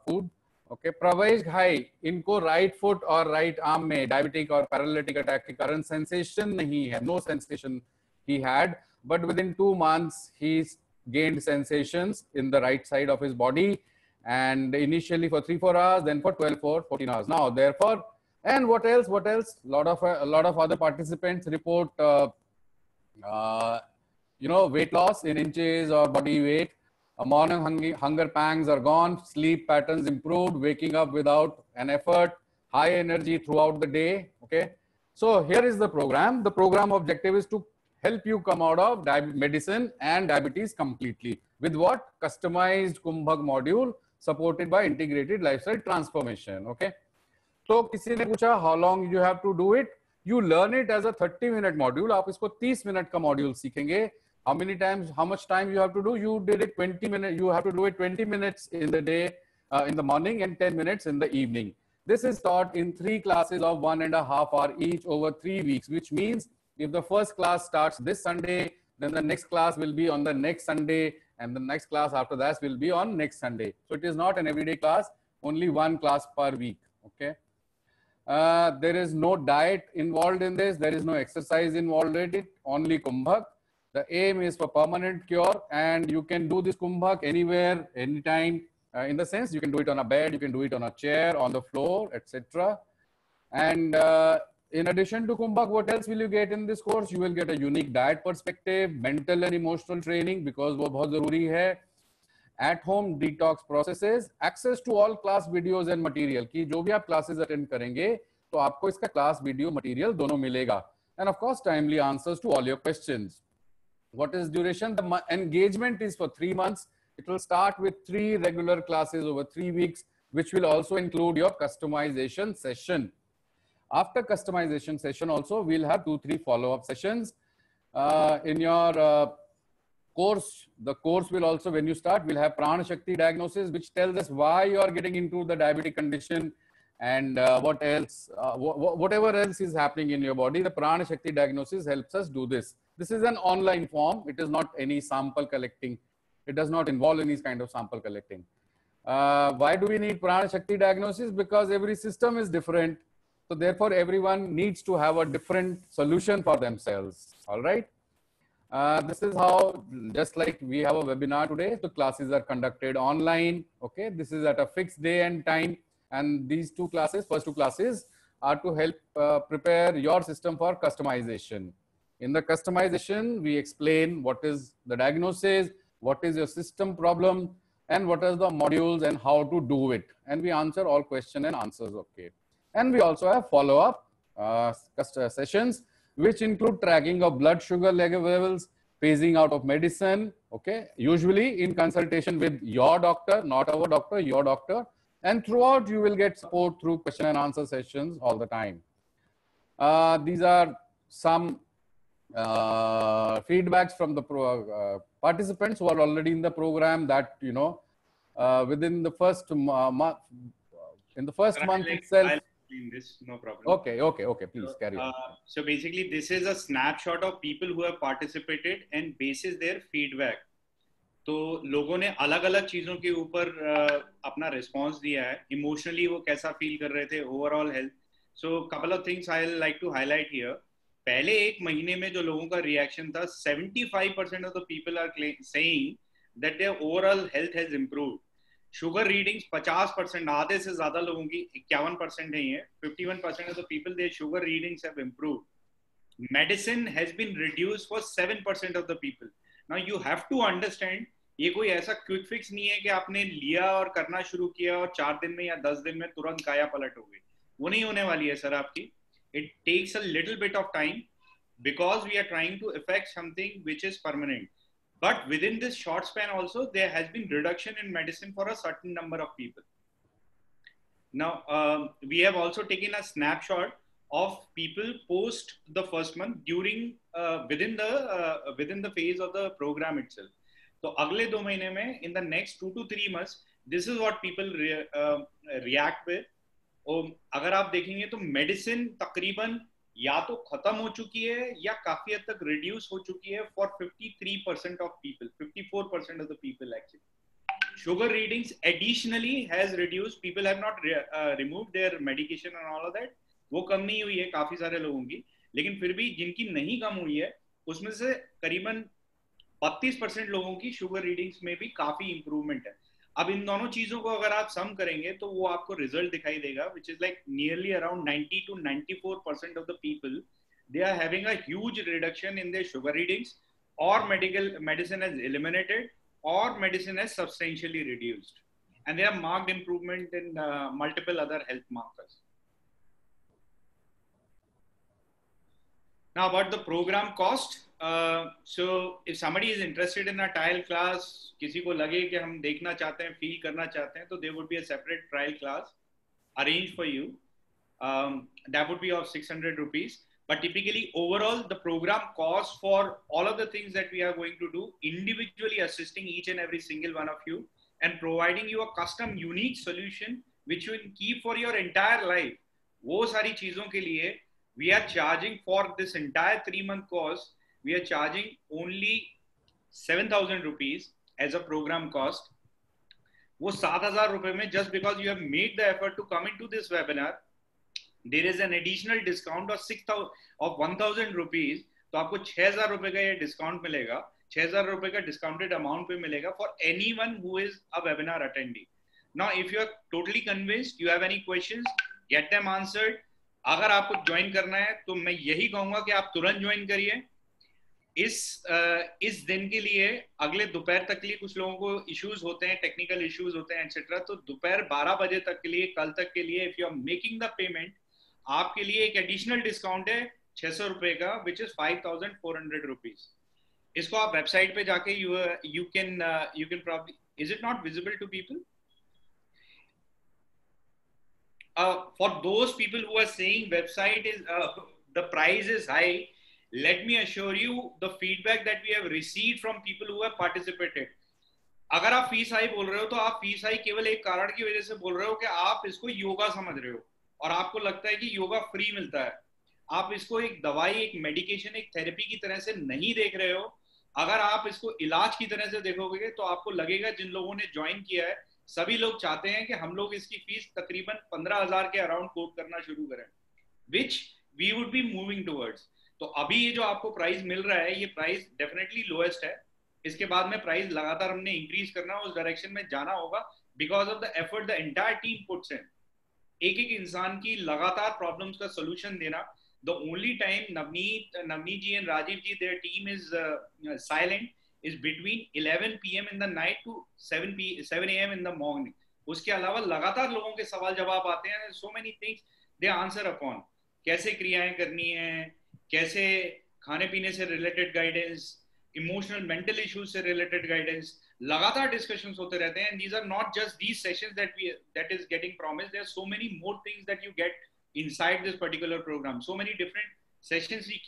food. Okay, Pravesh Ghai, इनको right foot और right arm में diabetic और paralytic attack की current sensation नहीं है, no sensation he had, but within 2 months he gained sensations in the right side of his body, and initially for 3-4 hours, then for 12 for 14 hours. Now, therefore, and what else? A lot of other participants report weight loss in inches or body weight. Morning hunger pangs are gone, sleep patterns improved, waking up without an effort, high energy throughout the day. Okay. So here is the program. The program objective is to help you come out of medicine and diabetes completely. With what? Customized Kumbhak module supported by integrated lifestyle transformation. Okay. तो किसी ने पूछा how long you have to do it? You learn it as a 30-minute module. आप इसको 30 minute का module सीखेंगे. How many times, how much time you have to do? You did it 20 minutes. You have to do it 20 minutes in the day, in the morning, and 10 minutes in the evening. This is taught in 3 classes of 1.5 hours each over 3 weeks, which means if the first class starts this Sunday, then the next class will be on the next Sunday, and the next class after that will be on next Sunday. So it is not an everyday class, only 1 class per week. Okay. There is no diet involved in this. There is no exercise involved in it, only Kumbhak. The aim is for permanent cure, and you can do this Kumbhak anywhere, anytime. In the sense, you can do it on a bed, you can do it on a chair, on the floor, etc. And in addition to Kumbhak, what else will you get in this course? You will get a unique diet perspective, mental and emotional training, because वो बहुत ज़रूरी है. At-home detox processes, access to all class videos and material. कि जो भी आप classes attend करेंगे, तो आपको इसका class video material दोनों मिलेगा. And of course, timely answers to all your questions. What is duration? The engagement is for 3 months. It will start with 3 regular classes over 3 weeks, which will also include your customization session. After customization session also, we'll have 2-3 follow-up sessions. In your course, the course will also, when you start, we'll have Prana Shakti diagnosis, which tells us why you are getting into the diabetic condition and what else, whatever else is happening in your body. The Prana Shakti diagnosis helps us do this. This is an online form. It is not any sample collecting. It does not involve any kind of sample collecting. Why do we need Prana Shakti diagnosis? Because every system is different. So therefore, everyone needs to have a different solution for themselves. All right. This is how, just like we have a webinar today, the classes are conducted online. Okay. This is at a fixed day and time. And these 2 classes, first 2 classes, are to help prepare your system for customization. In the customization, we explain what is the diagnosis, what is your system problem, and what are the modules and how to do it. And we answer all questions and answers. Okay. And we also have follow-up sessions, which include tracking of blood sugar levels, phasing out of medicine. Okay. Usually in consultation with your doctor, not our doctor, your doctor. And throughout, you will get support through question and answer sessions all the time. These are some feedbacks from the participants who are already in the program, that, you know, within the first month, in the first month itself. I'll explain this, no problem. Okay, please carry on. So basically, this is a snapshot of people who have participated and basis their feedback. तो लोगों ने अलग अलग चीजों के ऊपर अपना response दिया है. इमोशनली वो कैसा फील कर रहे थे, overall health. So couple of things I will like to highlight here. पहले 1 महीने में जो लोगों का रिएक्शन था, 75% of the people are saying that their overall health has improved. Sugar readings 50%, आधे से ज्यादा लोगों की 51% है ये. 51% of the people their sugar readings have improved. Medicine has been reduced for 7% of the people. Now you have to understand, ये कोई ऐसा क्विक फिक्स नहीं है कि आपने लिया और करना शुरू किया और 4 दिन में या 10 दिन में तुरंत काया पलट हो गई. वो नहीं होने वाली है सर आपकी. It takes a little bit of time because we are trying to affect something which is permanent. But within this short span also, there has been reduction in medicine for a certain number of people. Now, we have also taken a snapshot of people post the first month during within the phase of the program itself. So अगले 2 महीने में, in the next 2 to 3 months, this is what people react with. और अगर आप देखेंगे तो medicine तकरीबन या तो खत्म हो चुकी है या काफी हद तक रिड्यूस हो चुकी है for 53% of people, 54% of the people actually. Sugar readings additionally has reduced. People have not removed their medication and all of that. वो कम नहीं हुई है काफी सारे लोगों की, लेकिन फिर भी जिनकी नहीं कम हुई है उसमें से करीबन 32% लोगों की शुगर रीडिंग्स में भी काफी इंप्रूवमेंट है. अब इन दोनों चीजों को अगर आप सम करेंगे तो वो आपको रिजल्ट दिखाई देगा, which is like nearly around 90 to 94% of the people, they are having a huge reduction in their sugar readings. or medicine is eliminated, or medicine is substantially reduced, and there are marked improvement in multiple other health markers. Now about the program cost. So if somebody is interested in a trial class, किसी को लगे कि हम देखना चाहते हैं, feel करना चाहते हैं, तो there would be a separate trial class arranged for you. That would be of 600 rupees. But typically, overall, the program cost for all of the things that we are going to do, individually assisting each and every single one of you and providing you a custom, unique solution which you will keep for your entire life. वो सारी चीजों के लिए we are charging for this entire 3-month course. We are charging only 7,000 rupees as a program cost. वो 7,000 रुपए में, just because you have made the effort to come into this webinar, there is an additional discount of 1,000 rupees. तो आपको 6,000 रुपए का ये discount मिलेगा, 6,000 रुपए का डिस्काउंटेड अमाउंट पे मिलेगा for anyone who is a webinar attendee. Now, if you are totally convinced, you have any questions, get them answered. अगर आपको ज्वाइन करना है तो मैं यही कहूंगा कि आप तुरंत ज्वाइन करिए. इस दिन के लिए अगले दोपहर तक के लिए कुछ लोगों को इश्यूज होते हैं, टेक्निकल इश्यूज होते हैं एक्सेट्रा, तो दोपहर 12 बजे तक के लिए, कल तक के लिए, if you are making the payment, आपके लिए एक एडिशनल डिस्काउंट है 600 रुपए का, विच इज 5,400 रुपीज. इसको आप वेबसाइट पे जाके you can probably, is it not visible to people? For those people who are saying website is the price is high, let me assure you the feedback that we have received from people who have participated. अगर आप fees high बोल रहे हो तो आप fees high केवल एक कारण की वजह से बोल रहे हो कि आप इसको योगा समझ रहे हो और आपको लगता है कि योगा फ्री मिलता है. आप इसको एक दवाई, एक मेडिकेशन, एक थेरेपी की तरह से नहीं देख रहे हो. अगर आप इसको इलाज की तरह से देखोगे तो आपको लगेगा जिन लोगों ने ज्वाइन किया है सभी लोग चाहते हैं कि हम लोग इसकी फीस तकरीबन 15,000 के अराउंड कोट करना शुरू करें, which we would be moving towards. तो अभी ये जो आपको प्राइस मिल रहा है, ये प्राइस डेफिनेटली लोएस्ट है. इसके बाद में प्राइस लगातार हमने इंक्रीज करना, उस डायरेक्शन में जाना होगा, because of the effort the entire team puts in. एक एक इंसान की लगातार प्रॉब्लम्स का सोल्यूशन देना. The only time Navneet ji and Rajeev ji, their team is silent is between 11 PM in the night to 7 AM in the morning. उसके अलावा लगातार लोगों के सवाल जवाब आते हैं. So many things they answer upon. कैसे क्रियाएं करनी हैं, कैसे खाने पीने से related guidance, emotional mental issues से रिलेटेड गाइडेंस, लगातार डिस्कशंस होते रहते हैं. These are not just these sessions that is getting promised. There are so many more things that you get inside this particular program. So many different sessions we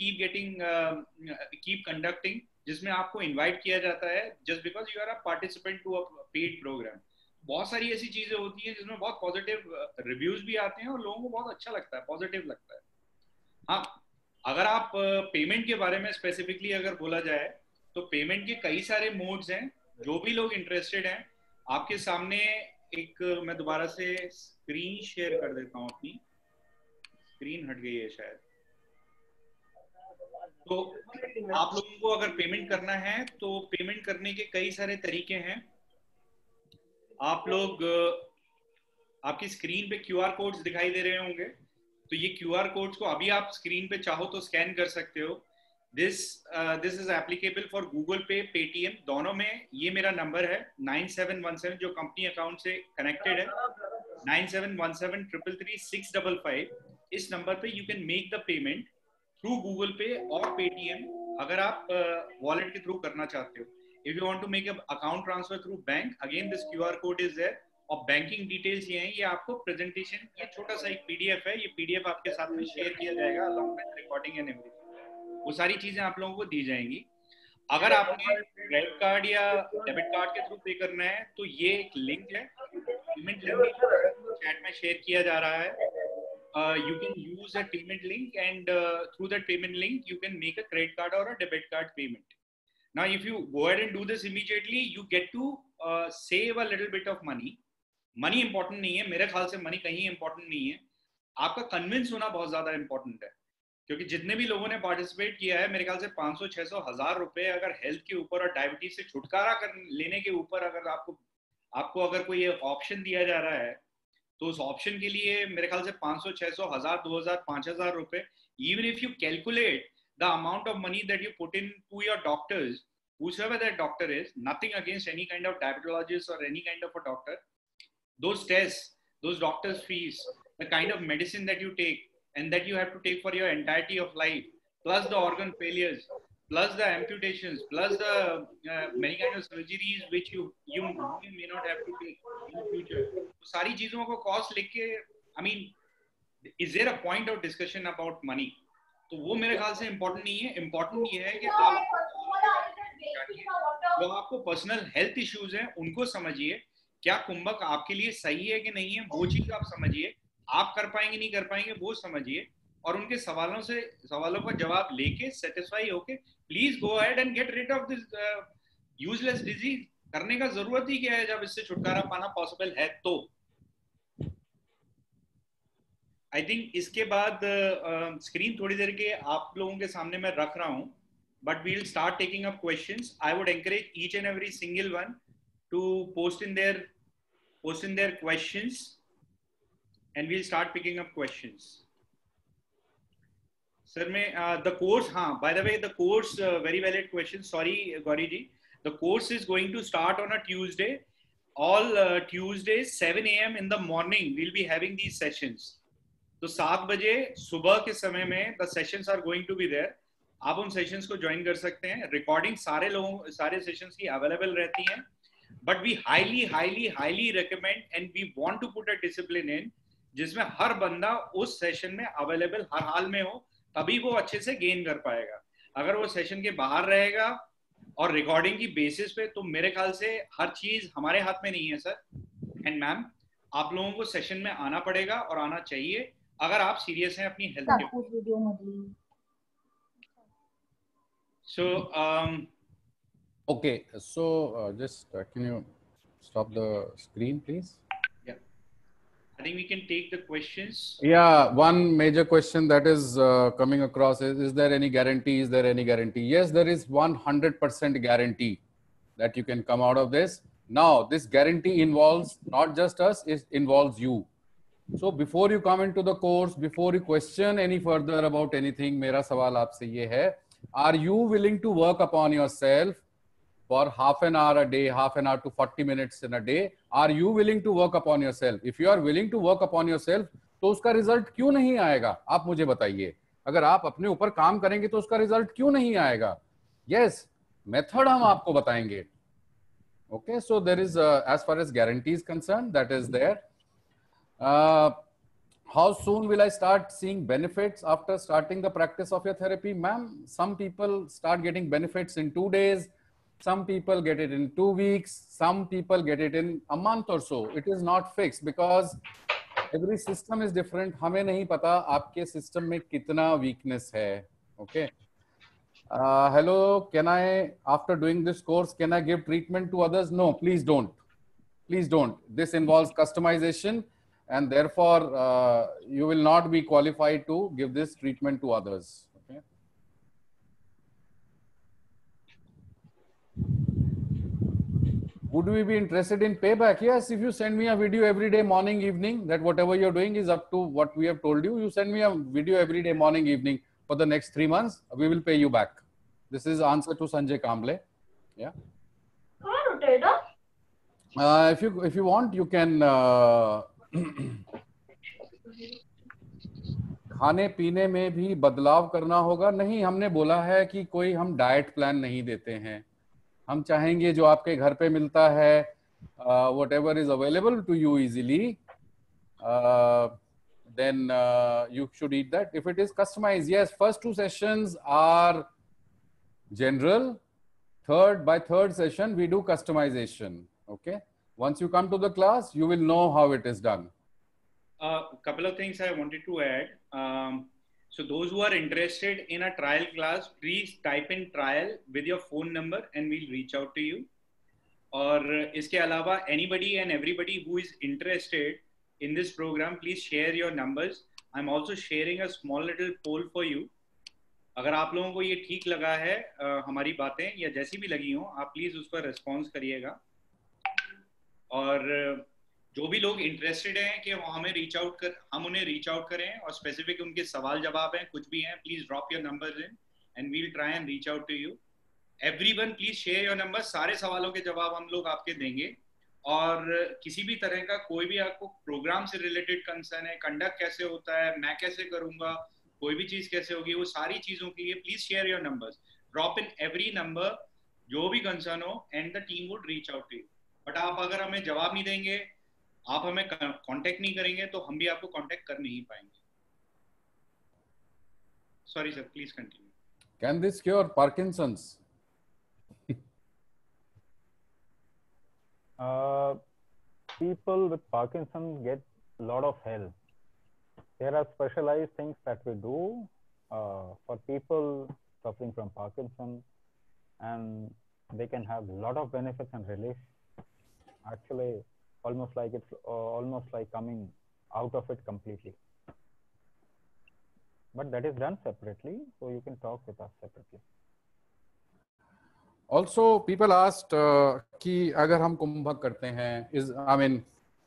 keep conducting, जिसमें आपको invite किया जाता है just because you are a participant to a paid program. बहुत सारी ऐसी चीजें होती हैं जिसमें बहुत पॉजिटिव रिव्यूज भी आते हैं और लोगों को बहुत अच्छा लगता है, पॉजिटिव लगता है. हाँ, अगर आप पेमेंट के बारे में स्पेसिफिकली अगर बोला जाए तो पेमेंट के कई सारे मोड्स हैं. जो भी लोग इंटरेस्टेड हैं, आपके सामने एक, मैं दोबारा से स्क्रीन शेयर कर देता हूँ. अपनी स्क्रीन हट गई है शायद. तो आप लोगों को अगर पेमेंट करना है तो पेमेंट करने के कई सारे तरीके हैं. आप लोग, आपकी स्क्रीन पे QR कोड्स दिखाई दे रहे होंगे, तो ये QR कोड्स को अभी आप स्क्रीन पे चाहो तो स्कैन कर सकते हो. This is applicable for Google पे, पेटीएम, दोनों में. ये मेरा नंबर है 9717 जो कंपनी अकाउंट से कनेक्टेड है, 9717333655. इस नंबर पे you can make the payment through Google पे और पेटीएम, अगर आप वॉलेट के थ्रू करना चाहते हो. If you want to make a account transfer through bank, again this QR code is there. और बैंकिंग डिटेल्स ये हैं. ये आपको प्रेजेंटेशन, ये छोटा सा एक PDF है, ये PDF आपके साथ में शेयर किया जाएगा along with recording and everything. वो सारी चीजें आप लोगों को दी जाएंगी. अगर आपने क्रेडिट कार्ड या डेबिट कार्ड के थ्रू पे करना है तो ये एक लिंक है, पेमेंट लिंक चैट में शेयर किया जा रहा है. You can use a payment link, and through that payment link you can make a credit card or a debit card payment. Now if you go ahead and do this immediately, you get to save a little bit of money. Money important नहीं है मेरे ख्याल से, money कहीं important नहीं है. आपका convince होना बहुत ज्यादा important है, क्योंकि जितने भी लोगों ने पार्टिसिपेट किया है, मेरे ख्याल से 500, 600, 1000 रुपए अगर हेल्थ के ऊपर और डायबिटीज से छुटकारा लेने के ऊपर अगर आपको अगर कोई ऑप्शन दिया जा रहा है, तो उस ऑप्शन के लिए मेरे ख्याल से 500, 600, 1000, 2000, 5000 रुपए, even if you calculate the amount of money that you put in to your doctors, whosoever that doctor is, nothing against any kind of diabetologist or any kind of a doctor, those tests, those doctors' fees, the kind of medicine that you take and that you have to take for your entirety of life, plus the organ failures, plus the amputations, plus the many kind of surgeries which you may not have to take in future. तो सारी चीजों को cost लेके, I mean, is there a point of discussion about money? तो वो मेरे ख्याल से important नहीं है. Important ये है कि आप जो आपको पर्सनल हेल्थ इश्यूज हैं उनको समझिए. क्या कुंभक आपके लिए सही है कि नहीं है, वो चीज आप समझिए. आप कर पाएंगे नहीं कर पाएंगे वो समझिए, और उनके सवालों का जवाब लेके सेटिस्फाई होके please go ahead and get rid of this useless disease. करने का जरूरत ही क्या है जब इससे छुटकारा पाना पॉसिबल है तो. आई थिंक इसके बाद स्क्रीन थोड़ी देर के आप लोगों के सामने मैं रख रहा हूं, but we'll start taking up questions. I would encourage each and every single one to post in their questions, and we'll start picking up questions. Sir, the course, by the way, the course, very valid question. Sorry, Gauri ji. The course is going to start on a Tuesday. All Tuesdays, 7 a.m. in the morning, we'll be having these sessions. तो 7 बजे सुबह के समय में the sessions are going to be there. आप उन sessions को join कर सकते हैं. रिकॉर्डिंग सारे सेशंस की अवेलेबल रहती हैं, but we highly recommend and we want to put a discipline in जिसमें हर बंदा उस सेशन में अवेलेबल हर हाल में हो, तभी वो अच्छे से गेन कर पाएगा. अगर वो सेशन के बाहर रहेगा और रिकॉर्डिंग की बेसिस पे, तो मेरे ख्याल से हर चीज हमारे हाथ में नहीं है सर एंड मैम. आप लोगों को सेशन में आना पड़ेगा और आना चाहिए अगर आप सीरियस हैं अपनी हेल्थ के. So, okay. So, just can you stop the screen, please? Yeah. I think we can take the questions. Yeah. One major question that is coming across is there any guarantee? Is there any guarantee? Yes, there is 100% guarantee that you can come out of this. Now, this guarantee involves not just us, it involves you. So, before you come into the course, before you question any further about anything, मेरा सवाल आपसे ये है, are you willing to work upon yourself for half an hour a day, half an hour to 40 minutes in a day? Are you willing to work upon yourself? If you are willing to work upon yourself, तो उसका result क्यों नहीं आएगा? आप मुझे बताइए. अगर आप अपने ऊपर काम करेंगे तो उसका रिजल्ट क्यों नहीं आएगा? Yes, मेथड हम आपको बताएंगे. Okay, so there is as far as guarantee is concerned, that is there. How soon will I start seeing benefits after starting the practice of your therapy? Ma'am, some people start getting benefits in 2 days. Some people get it in 2 weeks. Some people get it in a month or so. It is not fixed because every system is different. हमें नहीं पता आपके system में कितना weakness है. Okay. Hello, can I, after doing this course, can I give treatment to others? No, please don't. Please don't. This involves customization. And therefore, you will not be qualified to give this treatment to others. Okay. Would we be interested in payback? Yes, if you send me a video every day, morning, evening, that whatever you're doing is up to what we have told you. You send me a video every day, morning, evening for the next 3 months, we will pay you back. This is answer to Sanjay Kamble. Yeah. If you want, you can. खाने पीने में भी बदलाव करना होगा. नहीं, हमने बोला है कि कोई हम डाइट प्लान नहीं देते हैं. हम चाहेंगे जो आपके घर पे मिलता है, whatever is available to you easily, then you should eat that. If it is customized, yes, first 2 sessions are general. By third session, we do customization. Okay. Once you come to the class, you will know how it is done. A couple of things I wanted to add. So those who are interested in a trial class, please type in trial with your phone number and we'll reach out to you. और इसके अलावा anybody and everybody who is interested in this program, please share your numbers. I'm also sharing a small little poll for you. अगर आप लोगों को ये ठीक लगा है हमारी बातें या जैसी भी लगी हो, आप प्लीज उस पर रिस्पॉन्स करिएगा. और जो भी लोग इंटरेस्टेड हैं कि हम उन्हें रीच आउट करें और स्पेसिफिक उनके सवाल जवाब हैं, कुछ भी हैं, please drop your numbers in and we'll try and reach out to you. Everyone, please share your number. सारे सवालों के जवाब हम लोग आपके देंगे, और किसी भी तरह का कोई भी आपको प्रोग्राम से रिलेटेड कंसर्न है, कंडक्ट कैसे होता है, मैं कैसे करूंगा, कोई भी चीज कैसे होगी, वो सारी चीजों के लिए please share your numbers, drop in every number, जो भी कंसर्न हो, and the team would reach out to you. But आप अगर हमें जवाब नहीं देंगे, आप हमें कांटेक्ट नहीं करेंगे, तो हम भी आपको कांटेक्ट कर नहीं पाएंगे. Sorry sir, please continue. Can this cure Parkinson's? People with Parkinson's get a lot of help. There are specialized things that we do for people suffering from Parkinson's, and they can have a lot of benefits and relief. Actually, almost like coming out of it completely. But that is done separately, so you can talk with us separately. Also, people asked कि अगर हम कुंभक करते हैं,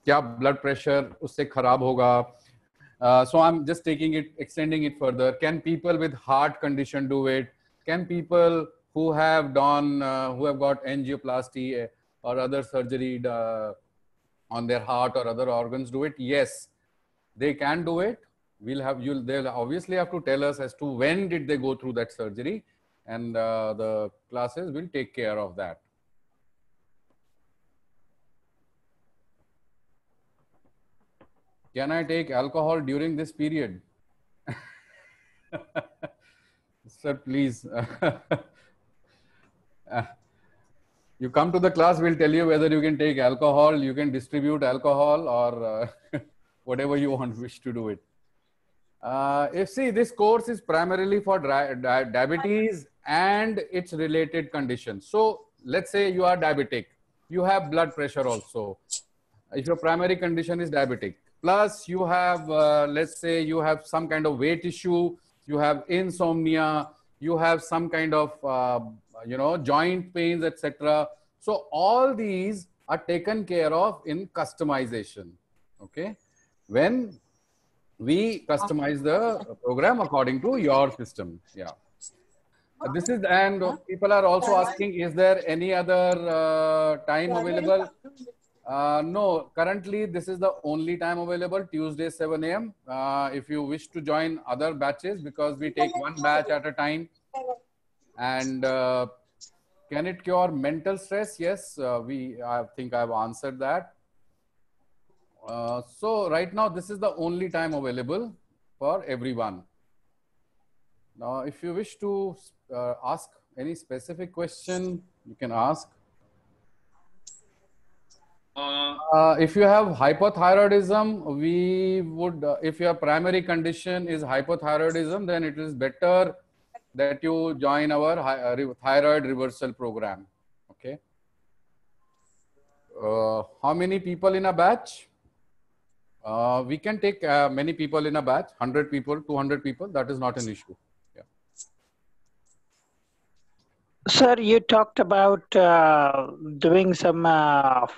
क्या blood pressure उससे खराब होगा? So I'm just extending it further. Can people with heart condition do it? Can people who have got angioplasty or other surgery on their heart or other organs do it? Yes, they can do it. They'll obviously have to tell us as to when did they go through that surgery, and the classes will take care of that. Can I take alcohol during this period? Sir, please. You come to the class, we'll tell you whether you can take alcohol, you can distribute alcohol, or whatever you wish to do it. This course is primarily for diabetes and its related conditions. So let's say you are diabetic, you have blood pressure also. If your primary condition is diabetic, plus you have, let's say you have some kind of weight issue, you have insomnia, you have some kind of, joint pains, etc. So all these are taken care of in customization. Okay. When we customize the program according to your system. Yeah. This is, and people are also asking, is there any other time available? No, currently this is the only time available, Tuesday 7 a.m. If you wish to join other batches, because we take one batch at a time. And can it cure mental stress? Yes, I think I've answered that. So right now, this is the only time available for everyone. Now, if you wish to ask any specific question, you can ask. If you have hypothyroidism, we would, if your primary condition is hypothyroidism, then it is better that you join our thyroid reversal program. Okay. How many people in a batch? We can take many people in a batch, 100 people, 200 people. That is not an issue. Yeah. Sir, you talked about doing some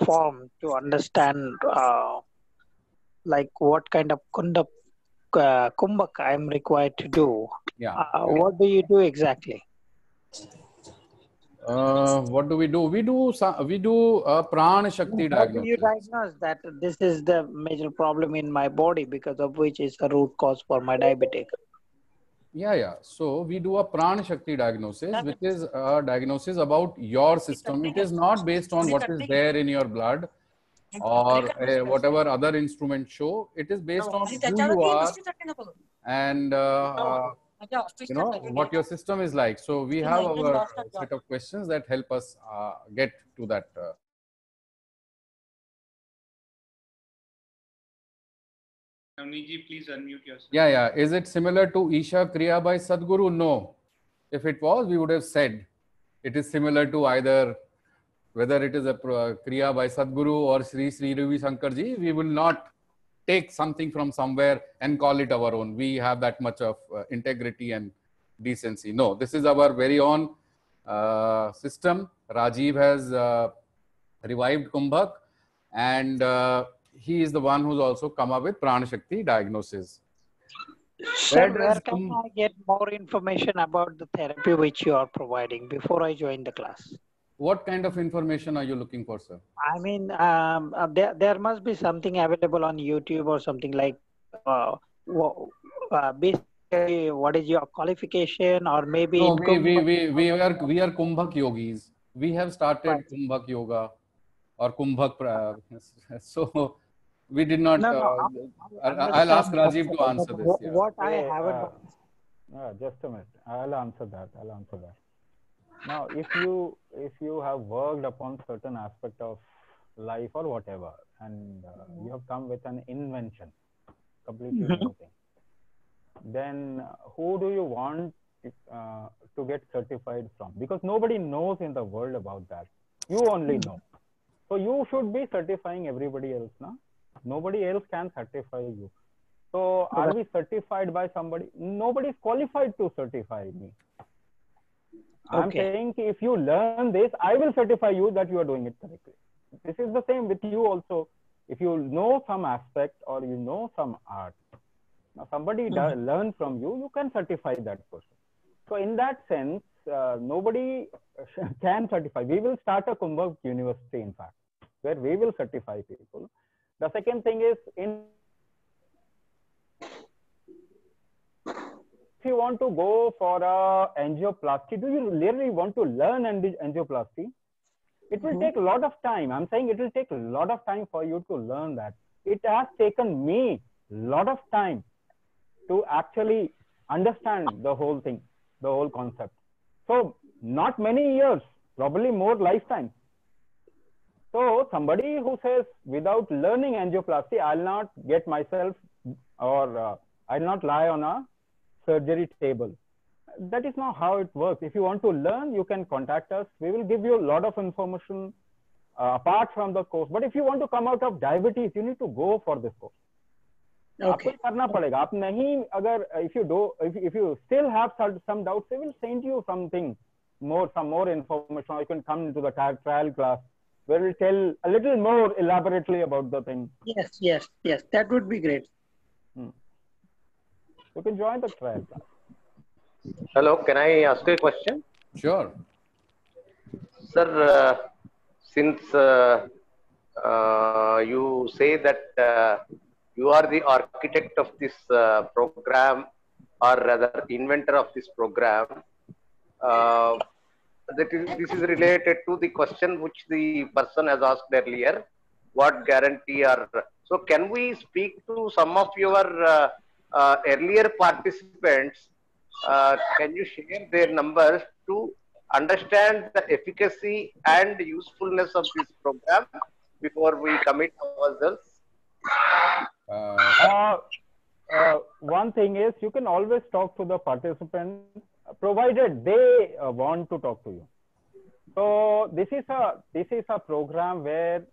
form to understand like what kind of kumbhak I am required to do. Yeah. What do you do exactly? What do? We do prana shakti diagnosis. How do you diagnose that this is the major problem in my body, because of which is the root cause for my diabetic? Yeah. So we do a prana shakti diagnosis, which is a diagnosis about your system. It is not based on what is there in your blood or whatever other instruments show. It is based on who you are and what your system is like. So we have our set of questions that help us get to that. Navneet, please unmute yourself. Yeah. Is it similar to Isha Kriya by Sadhguru? No. If it was, we would have said it is similar to either, whether it is a Kriya by Sadhguru or Sri Ravi Shankar Ji. We will not take something from somewhere and call it our own. We have that much of integrity and decency. No, this is our very own system. Rajiv has revived Kumbhak, and he is the one who's also come up with Prana Shakti diagnosis. Sir, does where can I get more information about the therapy which you are providing before I join the class? what kind of information are you looking for, sir? I mean, there must be something available on YouTube or something like, basically, what is your qualification, or maybe No, in Kumbh. we are Kumbhak yogis. We have started Right. Kumbhak yoga or Kumbhak. So we did not. No, no, I I'll ask understand that, Rajiv to sir, but answer this. Yeah. what I Hey, haven't. just a minute. I'll answer that. Now, if you have worked upon certain aspect of life or whatever, and you have come with an invention, completely new thing, then who do you want to get certified from? Because nobody knows in the world about that. You only know. So you should be certifying everybody else, na? Nobody else can certify you. So are we certified by somebody? Nobody is qualified to certify me. I'm saying if you learn this, I will certify you that you are doing it correctly. This is the same with you also. If you know some aspect or you know some art, now somebody learn from you, you can certify that person. So in that sense, nobody can certify. We will start a Kumbhak University, in fact, where we will certify people. The second thing is, if you want to go for a angioplasty, do you really want to learn angioplasty? It will take a lot of time. I'm saying it will take a lot of time for you to learn that. It has taken me a lot of time to actually understand the whole thing, the whole concept. So not many years, probably more lifetime. So somebody who says without learning angioplasty, I'll not get myself or I'll not lie on a surgery table. That is not how it works. If you want to learn, you can contact us. We will give you a lot of information apart from the course. But if you want to come out of diabetes, you need to go for this course. आपको करना पड़ेगा. आप नहीं अगर if you still have some doubts, they will send you some more information. You can come into the trial class where we'll tell a little more elaborately about the thing. Yes. That would be great. You can join the trial class. Hello, can I ask a question? Sure. Sir, since you say that you are the architect of this program, or rather inventor of this program, this is related to the question which the person has asked earlier. What guarantee are... So can we speak to some of your earlier participants? Can you share their numbers to understand the efficacy and usefulness of this program before we commit ourselves? One thing is, you can always talk to the participants, provided they want to talk to you. So this is a program where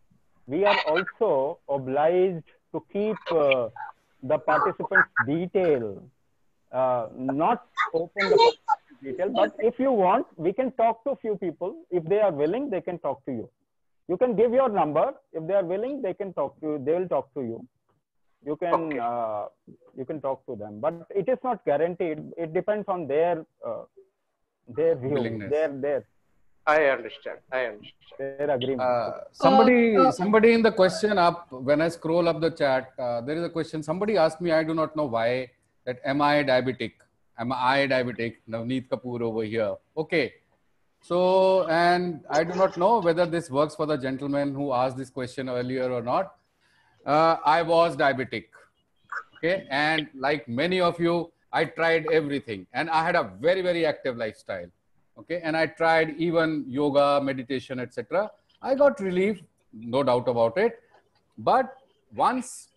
we are also obliged to keep the participants' detail, not open the detail. But if you want, we can talk to a few people. If they are willing, they can talk to you. You can give your number. If they are willing, they can talk to you. They will talk to you. You can talk to them, but it is not guaranteed. It depends on their view, willingness. their I understand. Their agreement. Somebody in the question up, when I scroll up the chat, there is a question. Somebody asked me, I do not know why, that am I diabetic? Navneet Kapoor over here. Okay. So, and I do not know whether this works for the gentleman who asked this question earlier or not. I was diabetic. Okay. And like many of you, I tried everything and I had a very, very active lifestyle. Okay. And I tried even yoga, meditation, etc. I got relief, no doubt about it. But once,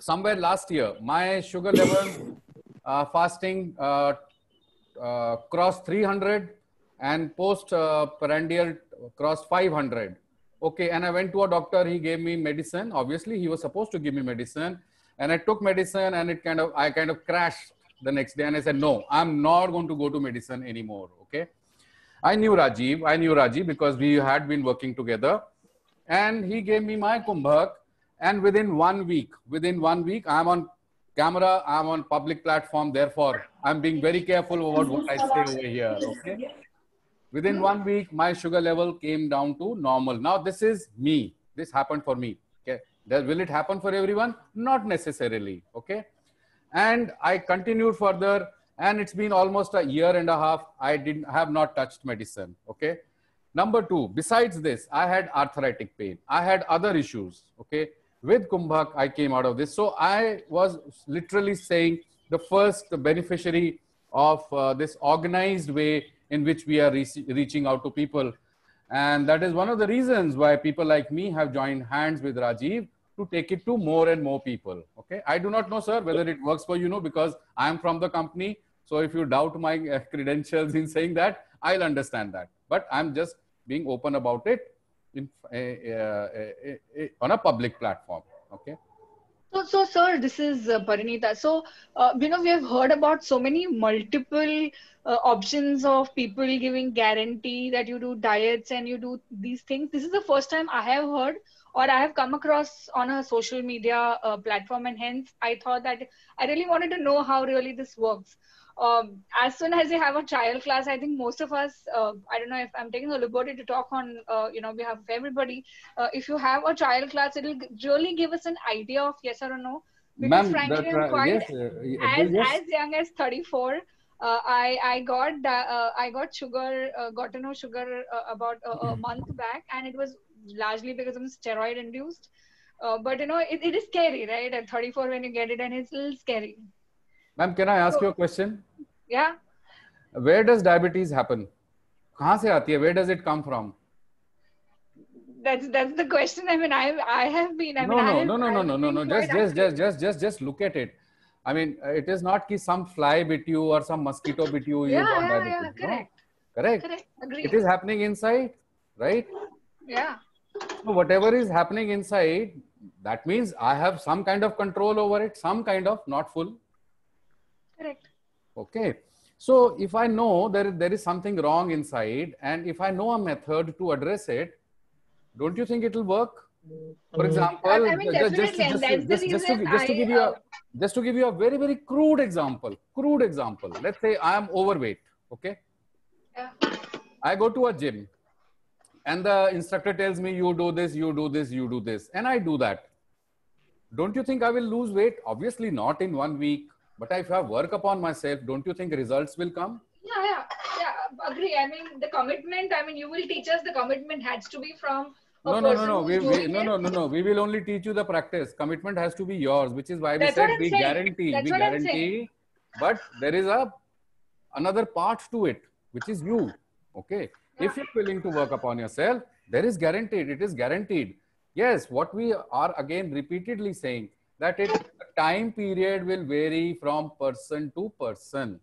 somewhere last year, my sugar level fasting crossed 300 and post prandial crossed 500. Okay, and I went to a doctor. He gave me medicine. Obviously, he was supposed to give me medicine, and I took medicine, and I kind of crashed the next day. And I said, no, I'm not going to go to medicine anymore. Okay, I knew Rajiv because we had been working together, and he gave me my Kumbhak. And within one week, I'm on camera, I'm on public platform, therefore I'm being very careful about what I say over here. Okay. Within 1 week, my sugar level came down to normal. Now, this is me. This happened for me. Okay. Will it happen for everyone? Not necessarily. Okay. And I continued further, and it's been almost a year and a half. I have not touched medicine. Okay. Number two, besides this, I had arthritic pain. I had other issues. Okay. With Kumbhak, I came out of this. So I was literally saying the first beneficiary of this organized way in which we are reaching out to people. And that is one of the reasons why people like me have joined hands with Rajiv to take it to more and more people. Okay. I do not know, sir, whether it works for you, because I am from the company. So if you doubt my credentials in saying that, I'll understand that. But I'm just being open about it on a public platform. Okay. So, sir, this is Parinita. So, we have heard about so many multiple options of people giving guarantee that you do diets and you do these things. This is the first time I have heard or I have come across on a social media platform, and hence I thought that I really wanted to know how really this works. As soon as you have a trial class, I think most of us, I don't know if I'm taking a liberty to talk on, behalf of everybody. If you have a trial class, it'll really give us an idea of yes or no. Because frankly, I'm quite, as young as 34. I got sugar, got to know sugar about a month back, and it was largely because of steroid induced. But it is scary, right? At 34 when you get it, and it's a little scary. Ma'am, can I ask you a question? Yeah. Where does diabetes happen? कहाँ से आती है? Where does it come from? That's the question. I mean, I have been. No. Just look at it. I mean, it is not that some fly bit you or some mosquito bit you. Yeah, correct. No? Correct. Agreed. It is happening inside, right? Yeah. So whatever is happening inside, that means I have some kind of control over it, some kind of, not full. Correct. Okay. So if I know there is something wrong inside, and if I know a method to address it, don't you think it will work? For example, I mean, just to give you a very, very crude example. Let's say I am overweight. Okay. Yeah. I go to a gym and the instructor tells me, you do this, you do this, you do this. And I do that. Don't you think I will lose weight? Obviously not in 1 week. But if I work upon myself, don't you think results will come? Yeah, agree. I mean, the commitment, you will teach us the commitment has to be from a person. No. We will only teach you the practice. Commitment has to be yours, which is why we said we guarantee. But there is another part to it, which is you. Okay. Yeah. If you're willing to work upon yourself, there is guaranteed. It is guaranteed. Yes, what we are again repeatedly saying, that time period will vary from person to person.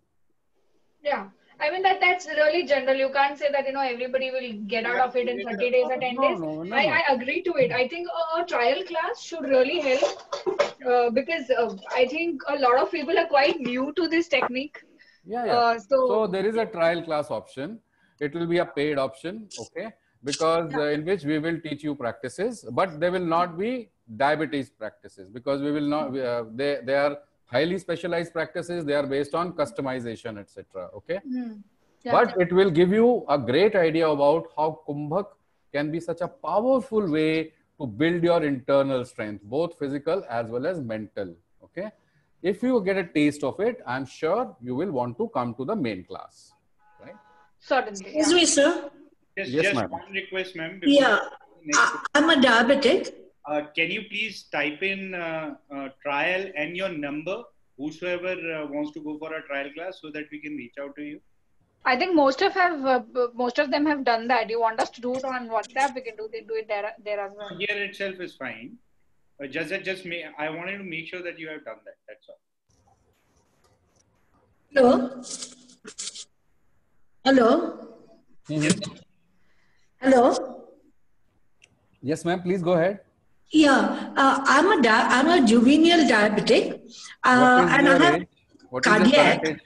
Yeah. I mean, that's really general. You can't say that, everybody will get out of it in 30 days or 10 days. No. I agree to it. I think a trial class should really help because I think a lot of people are quite new to this technique. Yeah. So there is a trial class option. It will be a paid option. Okay. Because in which we will teach you practices, but they will not be diabetes practices, because we will not, they are highly specialized practices. They are based on customization, etc. Okay. Yeah. But it will give you a great idea about how Kumbhak can be such a powerful way to build your internal strength, both physical as well as mental. Okay. If you get a taste of it, I'm sure you will want to come to the main class. Right? Certainly. Excuse me, sir. Just one request, ma'am. Yeah, I'm a diabetic. Can you please type in trial and your number, whosoever wants to go for a trial class, so that we can reach out to you? I think most of them have done that. You want us to do it on WhatsApp? We can do it there as well. Here itself is fine. I wanted to make sure that you have done that. That's all. Hello. Mm-hmm. Hello. Yes, ma'am. Please go ahead. Yeah, I'm a juvenile diabetic, and I have cardiac.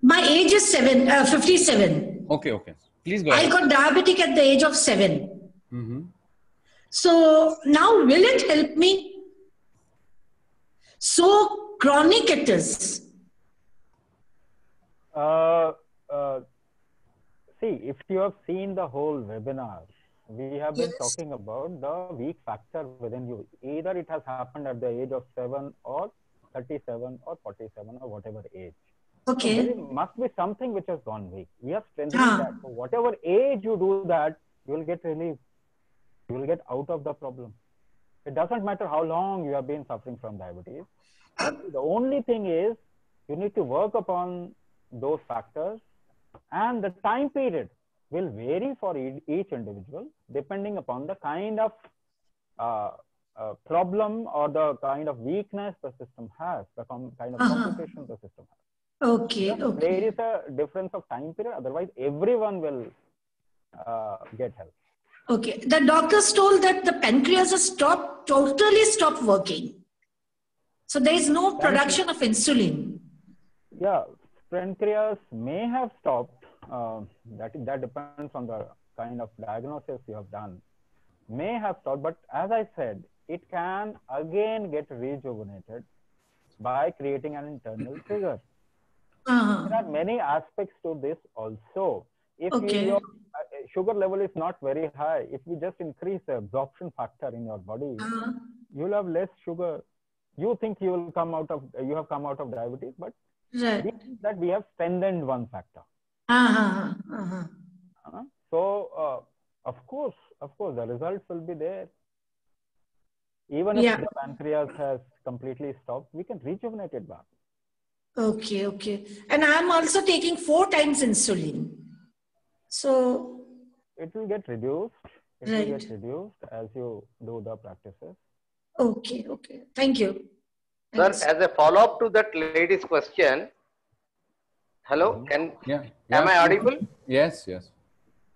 My age is 57. Okay. Please go ahead. I got diabetic at the age of 7. Mm-hmm. So now, will it help me? So chronic it is. See, if you have seen the whole webinar, we have been Yes. talking about the weak factor within you. Either it has happened at the age of 7 or 37 or 47 or whatever age. So Okay. there must be something which has gone weak. We are strengthening Ah. that. So whatever age you do that, you will get relief. You will get out of the problem. It doesn't matter how long you have been suffering from diabetes. But the only thing is you need to work upon those factors, and the time period will vary for each individual depending upon the kind of problem or the kind of weakness the system has, the kind of complication the system has. Okay, okay. There is a difference of time period. Otherwise, everyone will get help. Okay. The doctors told that the pancreas has totally stopped working. So there is no production of insulin. Yeah, pancreas may have stopped. That depends on the kind of diagnosis you have done. May have stopped, but as I said, it can again get rejuvenated by creating an internal trigger. There are many aspects to this also. If your sugar level is not very high, if we just increase the absorption factor in your body, you will have less sugar. You think you have come out of diabetes, but Right. we think that we have strengthened one factor. So of course, the results will be there. Even if the pancreas has completely stopped, we can rejuvenate it back. Okay, okay. And I'm also taking 4 times insulin. So it will get reduced. It will get reduced as you do the practices. Okay, okay. Thank you. Sir, as a follow-up to that lady's question, hello, am I audible? Yes, yes.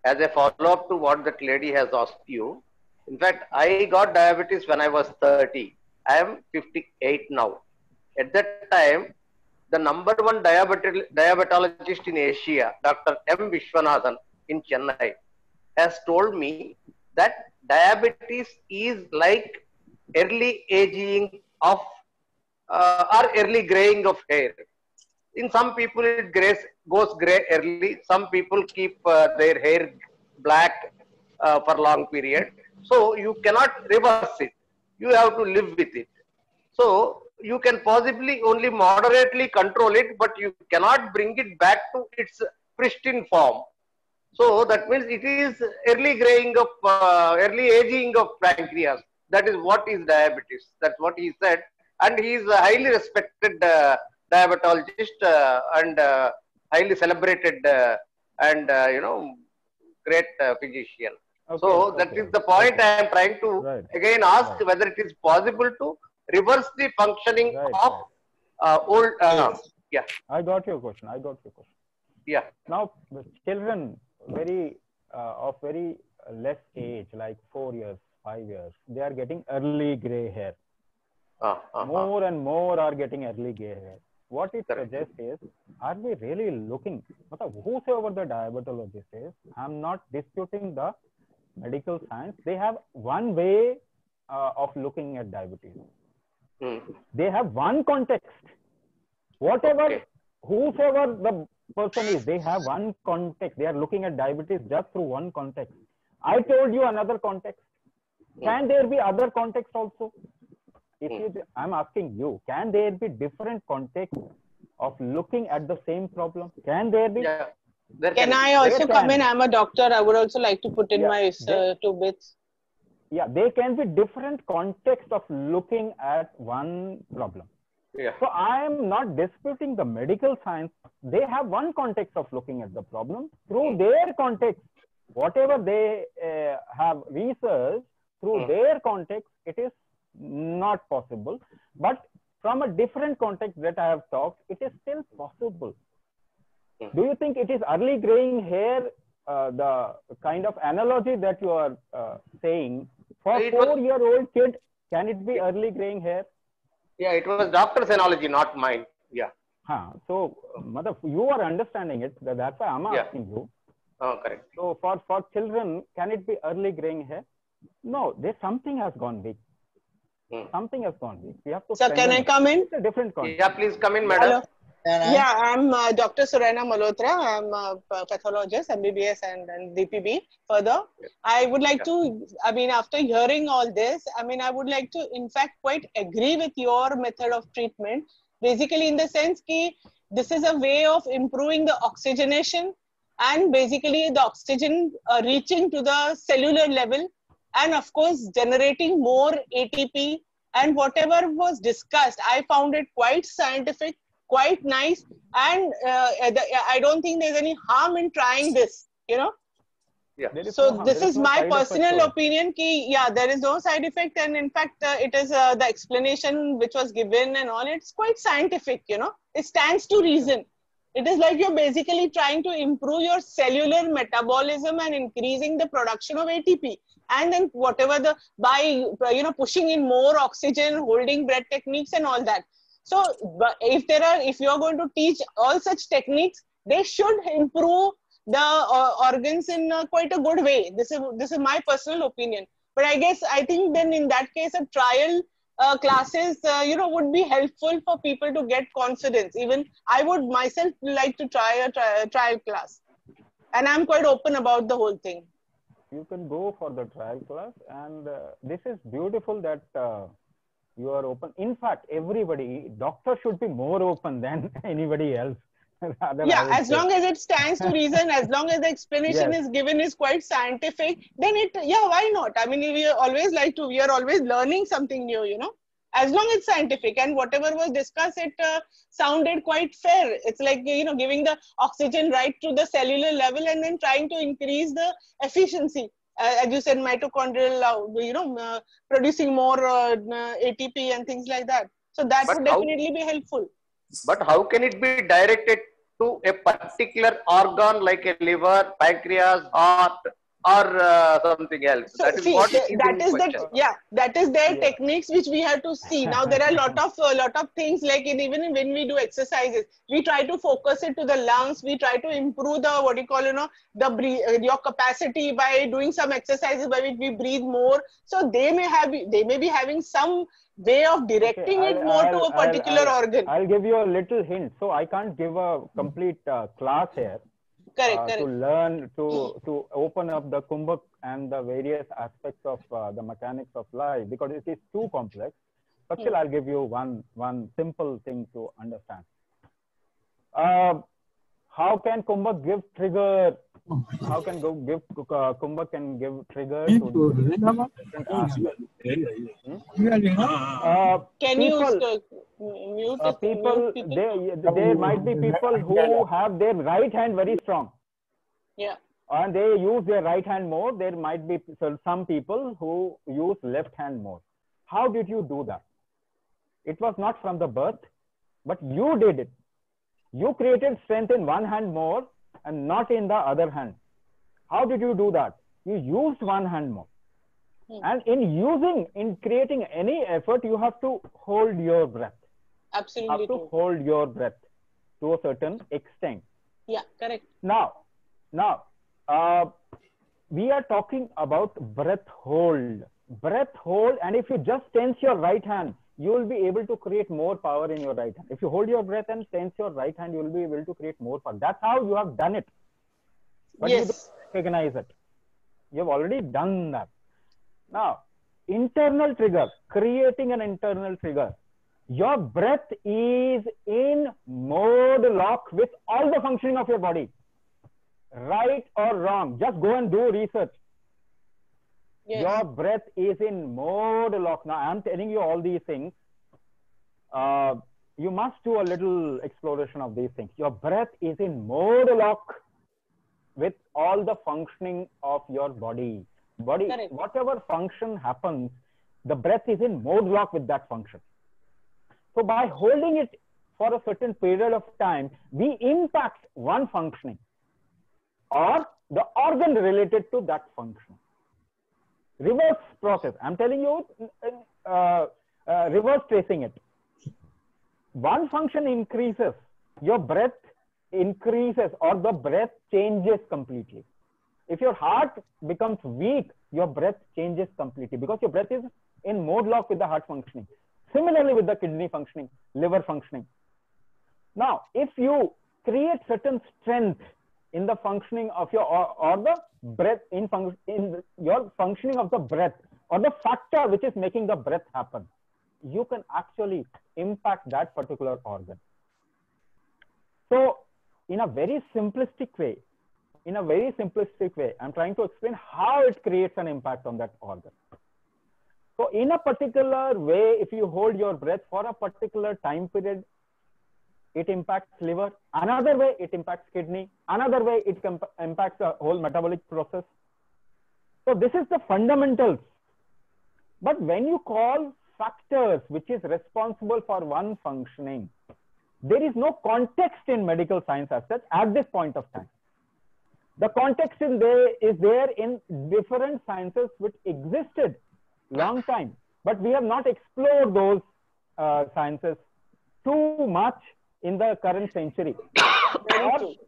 As a follow-up to what that lady has asked you, in fact, I got diabetes when I was 30. I am 58 now. At that time, the #1 diabetologist in Asia, Dr. M. Vishwanathan in Chennai, has told me that diabetes is like early aging of or early graying of hair. In some people, it goes gray early. Some people keep their hair black for long period. So you cannot reverse it. You have to live with it. So you can possibly only moderately control it, but you cannot bring it back to its pristine form. So that means it is early graying of, early aging of pancreas. That is what is diabetes. That's what he said. And he is a highly respected diabetologist and highly celebrated and, great physician. So that is the point I am trying to again ask whether it is possible to reverse the functioning of old. Yeah. I got your question. Yeah. Now, the children of very less age, like 4 years, 5 years, they are getting early gray hair. More and more are getting early gray hair. What it suggests is, are we really looking? Whosoever the diabetologist is, I'm not disputing the medical science. They have one way of looking at diabetes. They have one context. Whosoever the person is, they have one context. They are looking at diabetes just through one context. I told you another context. Can there be other context also? I'm asking you, can there be different context of looking at the same problem? Can there be? Yeah. Can I also come in? I'm a doctor. I would also like to put in my 2 bits. Yeah, there can be different context of looking at one problem. Yeah. So I am not disputing the medical science. They have one context of looking at the problem. Through their context, whatever they have researched, through their context, it is not possible. But from a different context that I have talked, it is still possible. Do you think it is early graying hair, the kind of analogy that you are saying, for a 4-year-old kid, can it be early graying hair? Yeah, it was doctor's analogy, not mine. Yeah. So, you are understanding it. That's why I'm asking you. Oh, correct. So, for children, can it be early graying hair? No, something has gone weak. Something has gone weak. We have to. Sir, can I come in? It's a different concept. Yeah, please come in, madam. Hello. Yeah, I'm Dr. Surena Malhotra. I'm a pathologist, MBBS and DPB. Further, I would like to, I mean, after hearing all this, I mean, I would like to, in fact, quite agree with your method of treatment. Basically, in the sense that this is a way of improving the oxygenation and basically the oxygen reaching to the cellular level and, of course, generating more ATP. And whatever was discussed, I found it quite scientific, quite nice, and I don't think there's any harm in trying this, you know. Yeah. So this is my personal opinion. Yeah, there is no side effect, and in fact, it is the explanation which was given and all. It's quite scientific, you know. It stands to reason. It is like you're basically trying to improve your cellular metabolism and increasing the production of ATP. And then whatever by pushing in more oxygen, holding breath techniques and all that. So if you're going to teach all such techniques, they should improve the organs in quite a good way. This is my personal opinion. But I think then in that case, a trial classes would be helpful for people to get confidence. Even I would myself like to try a trial class, and I'm quite open about the whole thing. You can go for the trial class, and this is beautiful that you are open. In fact, everybody, doctor should be more open than anybody else. Yeah, as long as it stands to reason, as long as the explanation is given is quite scientific, then why not? I mean, we are always learning something new, you know, as long as it's scientific, and whatever was discussed, it sounded quite fair. It's like, giving the oxygen right to the cellular level and then trying to increase the efficiency. As you said, mitochondrial, producing more ATP and things like that. So that would definitely be helpful. But how can it be directed to a particular organ like a liver, pancreas, heart, or something else? So that is their techniques which we have to see. Now there are a lot of things, like even when we do exercises, we try to focus it to the lungs. We try to improve your capacity by doing some exercises by which we breathe more. So they may be having some way of directing it more to a particular organ. I'll give you a little hint. So I can't give a complete class here. Correct. To learn to open up the Kumbhak and the various aspects of the mechanics of life, because it is too complex. But still, I'll give you one simple thing to understand. How can Kumbhak give trigger? How can Kumbhak can give trigger to different aspects? Can you mute people? There might be people who have their right hand very strong. Yeah. And they use their right hand more. There might be some people who use left hand more. How did you do that? It was not from the birth, but you did it. You created strength in one hand more and not in the other hand. How did you do that? You used one hand more. And in creating any effort, you have to hold your breath. Absolutely. You have to hold your breath to a certain extent. Yeah, correct. Now, we are talking about breath hold. Breath hold, and if you just tense your right hand, you will be able to create more power in your right hand. If you hold your breath and tense your right hand, you will be able to create more power. That's how you have done it. But you don't recognize it. You have already done that. Now, internal trigger, creating an internal trigger. Your breath is in mode lock with all the functioning of your body. Right or wrong, just go and do research. Yes. Your breath is in mode lock. Now, I'm telling you all these things. You must do a little exploration of these things. Your breath is in mode lock with all the functioning of your body. Correct. Whatever function happens, the breath is in mode lock with that function. So by holding it for a certain period of time, we impact one functioning or the organ related to that function. Reverse process. I'm telling you, reverse tracing it. One function increases, your breath increases, or the breath changes completely. If your heart becomes weak, your breath changes completely, because your breath is in mode lock with the heart functioning. Similarly with the kidney functioning, liver functioning. Now, if you create certain strength in the functioning of your or the breath in your functioning of the breath or the factor which is making the breath happen, you can actually impact that particular organ. So in a very simplistic way, I'm trying to explain how it creates an impact on that organ. So in a particular way, if you hold your breath for a particular time period, it impacts liver. Another way, it impacts kidney. Another way, it impacts the whole metabolic process. So this is the fundamentals. But when you call factors which is responsible for one functioning, there is no context in medical science as such at this point of time. The context is there in different sciences which existed long time, but we have not explored those sciences too much in the current century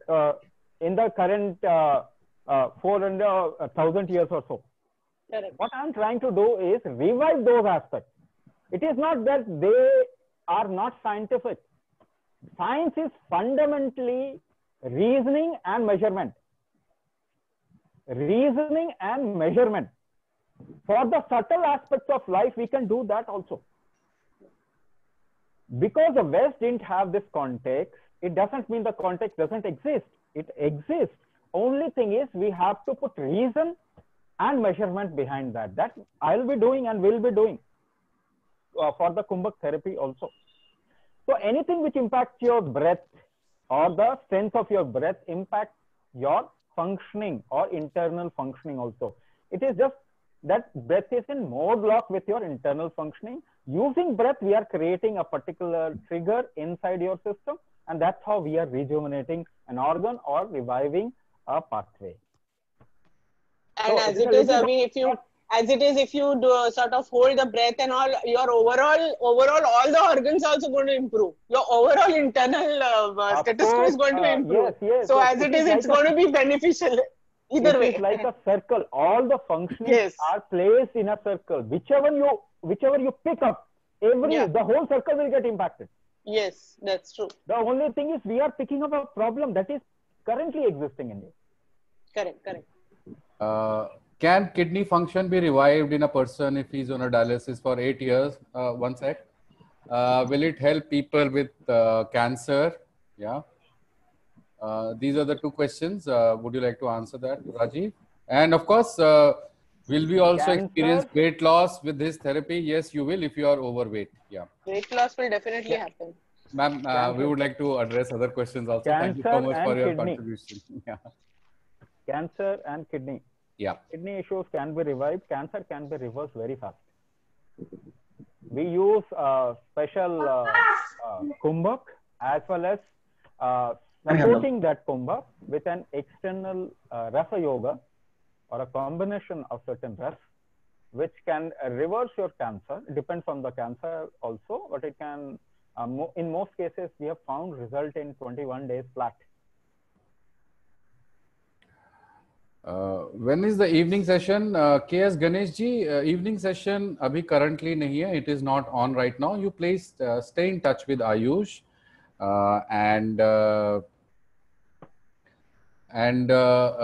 or in the current 400,000 years or so. Correct. What I'm trying to do is revive those aspects. It is not that they are not scientific. Science is fundamentally reasoning and measurement. Reasoning and measurement. For the subtle aspects of life, we can do that also. Because the West didn't have this context, it doesn't mean the context doesn't exist. It exists. Only thing is we have to put reason and measurement behind that. That I'll be doing and will be doing for the Kumbhak therapy also. So anything which impacts your breath or the strength of your breath impacts your functioning or internal functioning also. It is just that breath is in mode lock with your internal functioning. Using breath, we are creating a particular trigger inside your system, and that's how we are rejuvenating an organ or reviving a pathway. And so, as it is, if you do sort of hold the breath and all, your overall, all the organs are also going to improve. Your overall internal status quo is going to improve. So as it is, it's going to be beneficial. Either way. It is like a circle. All the functions are placed in a circle. Whichever you pick up, the whole circle will get impacted. Yes, that's true. The only thing is we are picking up a problem that is currently existing in you. Correct. Can kidney function be revived in a person if he's on a dialysis for 8 years? One sec. Will it help people with cancer? Yeah. These are the two questions. Would you like to answer that, Rajiv? And of course, will we also experience weight loss with this therapy? Yes, you will if you are overweight. Yeah. Weight loss will definitely happen. Ma'am, we would like to address other questions also. Thank you so much for your contribution. Yeah. Cancer and kidney. Yeah. Kidney issues can be revived. Cancer can be reversed very fast. We use special Kumbhak as well as supporting that Kumbhak with an external Rafa Yoga or a combination of certain refs, which can reverse your cancer. It depends on the cancer also, but it can, in most cases, we have found result in 21 days flat. When is the evening session? KS Ganesh ji, evening session abhi currently nahi hai. It is not on right now. You please stay in touch with Ayush and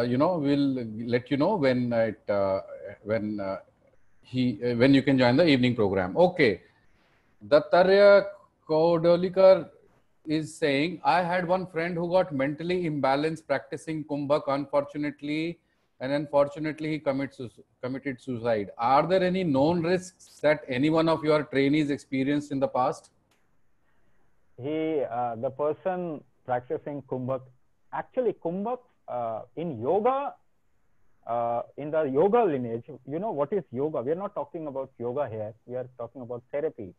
you know, we'll let you know when when you can join the evening program. Okay. Dattarya Kodolikar is saying, I had one friend who got mentally imbalanced practicing Kumbhak, unfortunately, and unfortunately he committed suicide. Are there any known risks that any one of your trainees experienced in the past? The person practicing Kumbhak, actually Kumbhak in yoga, in the yoga lineage, you know what is yoga? We are not talking about yoga here. We are talking about therapy.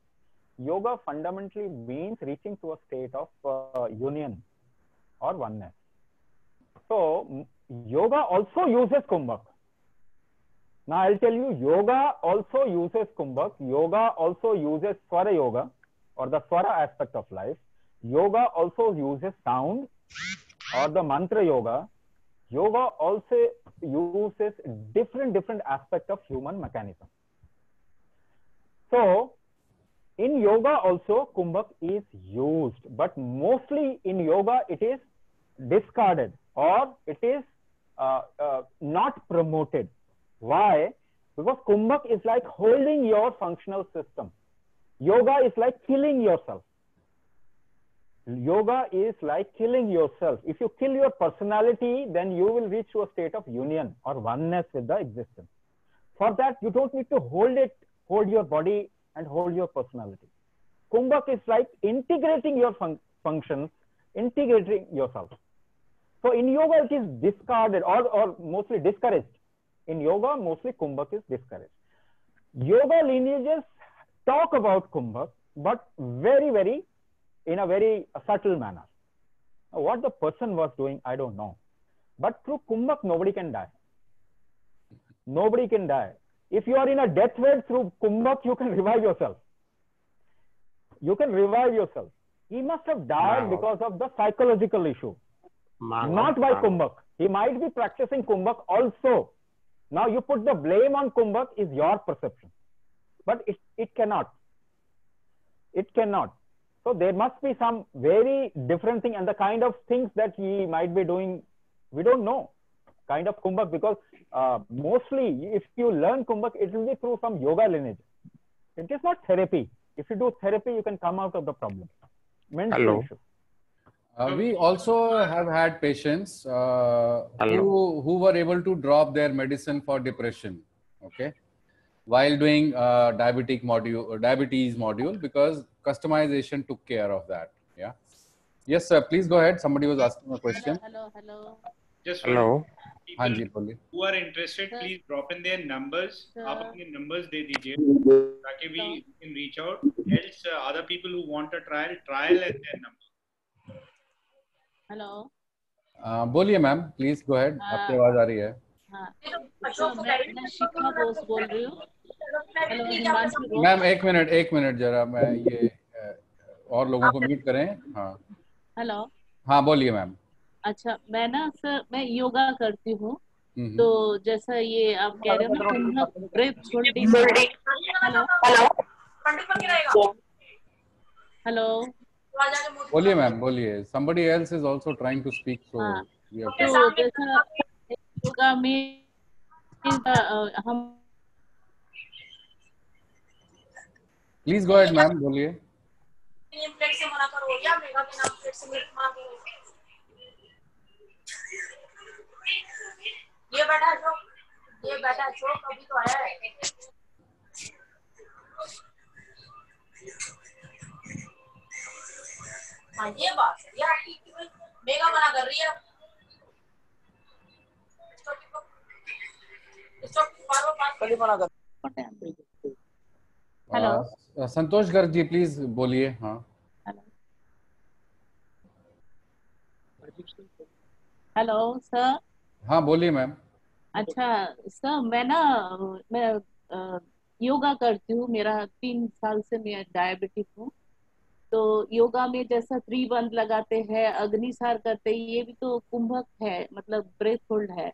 Yoga fundamentally means reaching to a state of union or oneness. So yoga also uses Kumbhak. Now I'll tell you, yoga also uses Kumbhak. Yoga also uses Swara Yoga or the Swara aspect of life. Yoga also uses sound or the mantra yoga. Yoga also uses different aspects of human mechanism. So in yoga also kumbhak is used, but mostly in yoga it is discarded or it is not promoted. Why? Because kumbhak is like holding your functional system. Yoga is like killing yourself. Yoga is like killing yourself. If you kill your personality, then you will reach to a state of union or oneness with the existence. For that, you don't need to hold your body and hold your personality. Kumbhak is like integrating your functions, integrating yourself. So in yoga, it is discarded or mostly discouraged. In yoga, mostly kumbhak is discouraged. Yoga lineages talk about kumbhak, but very in a very subtle manner. What the person was doing, I don't know. But through kumbhak, nobody can die. Nobody can die. If you are in a deathbed through kumbhak, you can revive yourself. You can revive yourself. He must have died because of the psychological issue, not by kumbhak. He might be practicing kumbhak also. Now you put the blame on kumbhak is your perception, but it cannot. It cannot. So there must be some very different thing, and the kind of things that he might be doing, we don't know. Kind of kumbhak, because mostly if you learn kumbhak, it will be through some yoga lineage. It is not therapy. If you do therapy, you can come out of the problem. Mental issue. We also have had patients who were able to drop their medicine for depression, okay, while doing diabetes module, because customization took care of that. Yeah. Yes, sir. Please go ahead. Somebody was asking a question. Hello. Just Hello. people who are interested, please drop in their numbers. आप अपने numbers दे दीजिए ताकि we can reach out. Else, other people who want a trial and their number. Hello. बोलिए ma'am, please go ahead. आपकी आवाज आ रही है. तो मैं शिखा बोस बोल रही हूँ. हेलो हिमांशु बोस. मैम एक मिनट जरा, मैं ये और लोगों को म्यूट करें. हाँ. हेलो. हाँ बोलिए मैम. अच्छा, मैं योगा करती हूँ. तो जैसा ये आप कह रहे हो ना, कुंभक ब्रेथ होल्डिंग. हेलो. बोलिए मैम, बोलिए. Somebody else is also trying to speak, so we have to. तो जैसा योगा में हम. Please go ahead मैम, बोलिए. ये बैठा जो कभी तो आया है. हाँ ये बात है यार, मेगा मना कर रही है. कल मना कर. हेलो. संतोष गर्ग जी प्लीज बोलिए. हाँ. Hello sir. हाँ बोलिए मैम. अच्छा सर, मैं योगा करती हूँ. मेरा 3 साल से मैं डायबिटिक हूँ. तो योगा में जैसा त्रिबंध लगाते हैं, अग्निसार करते हैं, ये भी तो कुंभक है, मतलब ब्रेथ होल्ड है.